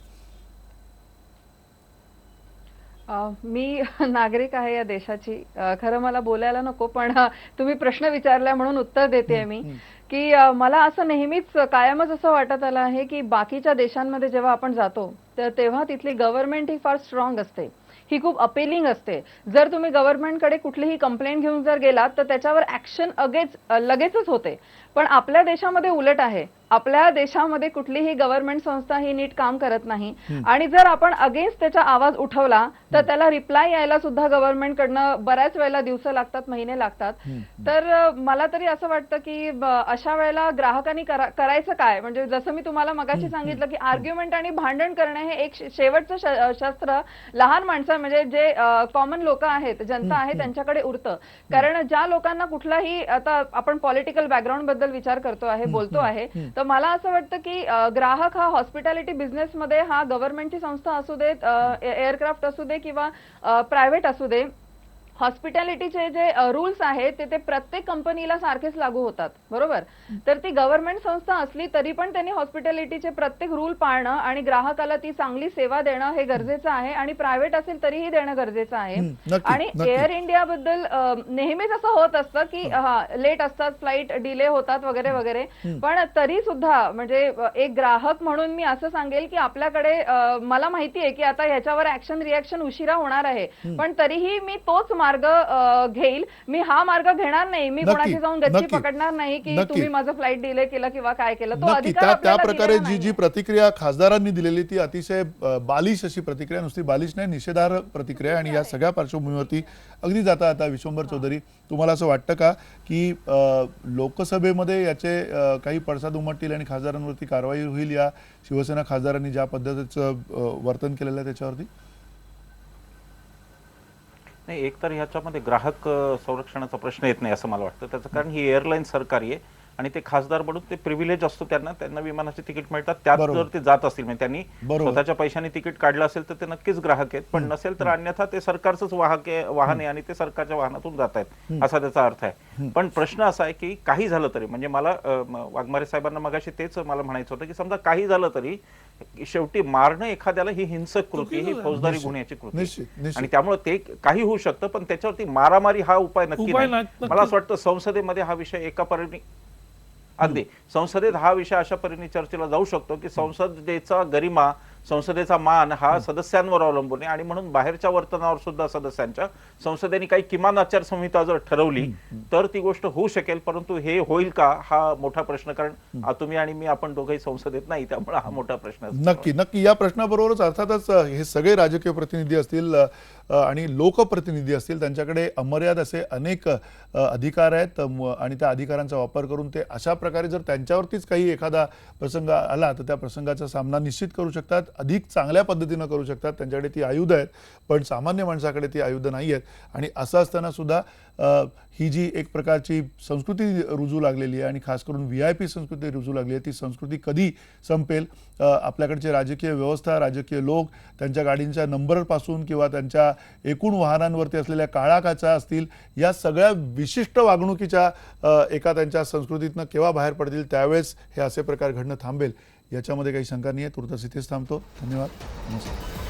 मी नागरिक आहे या देशाची. खरं मला बोलायला नको, पण तुम्ही प्रश्न विचारला म्हणून उत्तर देते मी की मला असं नेहमीच कायमच असं वाटत आलं आहे की बाकीच्या देशांमध्ये जेव्हा आपण जातो तर तेव्हा तिथली गव्हर्नमेंट ही फार स्ट्रॉंग असते, ही खूप अपिलिंग असते. जर तुम्ही गव्हर्नमेंटकडे कुठलीही कंप्लेंट घेऊन जर गेलात तर त्याच्यावर ऍक्शन लगेचच होते. पण आपल्या देशामध्ये उलट आहे. आपल्या देशामध्ये कुठलीही गव्हर्नमेंट संस्था ही नीट काम करत नाही आणि जर आपण अगेन्स्ट त्याचा आवाज उठवला तर त्याला रिप्लाय यायला सुद्धा गव्हर्नमेंटकडनं बऱ्याच वेळेला दिवस लागतात, महिने लागतात. तर मला तरी असं वाटतं की अशा वेळेला ग्राहकांनी करायचं काय? म्हणजे जसं मी तुम्हाला मगाशी सांगितलं की आर्ग्युमेंट आणि भांडण करणे हे एक शेवटचं शस्त्र लहान माणसं म्हणजे जे कॉमन लोक आहेत, जनता आहे, त्यांच्याकडे उरतं. कारण ज्या लोकांना कुठलाही, आता आपण पॉलिटिकल बॅकग्राऊंड बद्दल विचार करतो आहे, बोलतो आहे, तर मला असं वाटतं की ग्राहक हा हॉस्पिटॅलिटी बिझनेसमध्ये हा गव्हर्नमेंटची संस्था असू देत, एअरक्राफ्ट असू दे किंवा प्रायव्हेट असू दे, हॉस्पिटॅलिटीचे जे रूल्स आहेत ते प्रत्येक कंपनीला सारखेच लागू होतात, बरोबर? तर ती गव्हर्नमेंट संस्था असली तरी पण त्यांनी हॉस्पिटॅलिटीचे प्रत्येक रूल पाळणं आणि ग्राहकाला ती चांगली सेवा देणं हे गरजेचं आहे आणि प्रायव्हेट असेल तरीही देणं गरजेचं आहे. आणि एअर इंडिया बद्दल नेहमीच असं होत असतं की लेट असतात, फ्लाईट डिले होतात वगैरे वगैरे, पण तरी सुद्धा म्हणजे एक ग्राहक म्हणून मी असं सांगेल की आपल्याकडे मला माहिती आहे की आता ह्याच्यावर ऍक्शन रिॲक्शन उशिरा होणार आहे, पण तरीही मी तोच मार्ग घेईल. मी हा मार्ग घेणार नाही. मी नक्की, कोणाची जाऊन गच्ची नक्की, पकडणार नाही की नक्की. तुम्ही माझं फ्लाईट डिले केलं किंवा काय केलं. तो नक्की अधिकार त्या आपल्याला प्रकारे दिलेला जी नाहीये. प्रतिक्रिया खासदारांनी दिलेली ती अतिशय बालिश अशी प्रतिक्रिया, नुसती बालिश नाही निषेधार्ह प्रतिक्रिया. आणि या सगळ्या पार्श्वभूमीवरती अगदी जाता आता विश्वंभर चौधरी, तुम्हाला असं वाटतं का की लोकसभेमध्ये याचे काही पडसाद उमटतील आणि खासदारांवरती कारवाई होईल या शिवसेना खासदारांनी ज्या पद्धतीचं वर्तन केलेलं आहे त्याच्यावरती? नाही, एक तर ह्याच्यामध्ये ग्राहक संरक्षणाचा प्रश्न येत नाही असं मला वाटतं. त्याचं कारण ही एअरलाईन सरकारी आहे आणि ते खासदार म्हणून ते प्रिव्हिलेज असतो त्यांना विमानाचे तिकीट मिळतात. त्यात बरोबर. जर ते जात असतील म्हणजे त्यांनी बरोबर. स्वतःच्या पैशाने तिकीट काढलं असेल तर ते नक्कीच ग्राहक आहेत, पण नसेल तर अन्यथा ते सरकारचंच वाहन आहे आणि ते सरकारच्या वाहनातून जात आहेत असा त्याचा अर्थ आहे. पण प्रश्न असा आहे की काही झालं तरी, म्हणजे मला वाघमारे साहेबांना मगाशी तेच मला म्हणायचं होतं की समजा काही झालं तरी शेवटी मारणं एखाद्याला ही हिंसक कृती, ही फौजदारी गुन्ह्याची कृती निश्चित, आहे. निश्चित. आणि त्यामुळे ते काही होऊ शकतं, पण त्याच्यावरती मारामारी हा उपाय नक्की उपाय नाही. नक्की. मला असं वाटतं संसदेमध्ये हा विषय एका परीने अगदी संसदेत हा विषय अशा परीने चर्चेला जाऊ शकतो की संसदेचा गरिमा, संसदेचा मान हा सदस्यांवर अवलंबून आहे आणि म्हणून बाहेरच्या वर्तनावर सुद्धा सदस्यांच्या संसदेने काही किमान आचारसंहिता जर ठरवली तर ती गोष्ट होऊ शकेल. परंतु हे होईल का हा मोठा प्रश्न, कारण तुम्ही आणि मी आपण दोघंही संसदेत नाही, त्यामुळे हा मोठा प्रश्न असतो. नक्की नक्की या प्रश्नाबरोबरच अर्थातच हे सगळे राजकीय प्रतिनिधी असतील आणि लोकप्रतिनिधी असतील, त्यांच्याकडे अमर्याद असे अनेक अधिकार आहेत आणि त्या अधिकारांचा वापर करून ते अशा प्रकारे जर त्यांच्यावरतीच काही एखादा प्रसंग आला तर त्या प्रसंगाचा सामना निश्चित करू शकतात, अधिक चांगल्या पद्धतीनं करू शकतात. त्यांच्याकडे ती आयुध आहेत, पण सामान्य माणसाकडे ती आयुध नाही आहेत. आणि असं असताना सुद्धा ही जी एक प्रकारची संस्कृती रुजू लागलेली आहे आणि खास करून VIP संस्कृती रुजू लागली आहे, ती संस्कृती कधी संपेल? आपल्याकडचे राजकीय व्यवस्था, राजकीय लोक त्यांच्या गाडींच्या नंबरपासून किंवा त्यांच्या एकूण वाहनांवरती असलेल्या काळा काचा असतील, या सगळ्या विशिष्ट वागणुकीच्या एका त्यांच्या संस्कृतीतनं केव्हा बाहेर पडतील, त्यावेळेस हे असे प्रकार घडणं थांबेल याच्यामध्ये काही शंका नाही आहे. तुर्तास इथेच थांबतो. धन्यवाद. नमस्कार.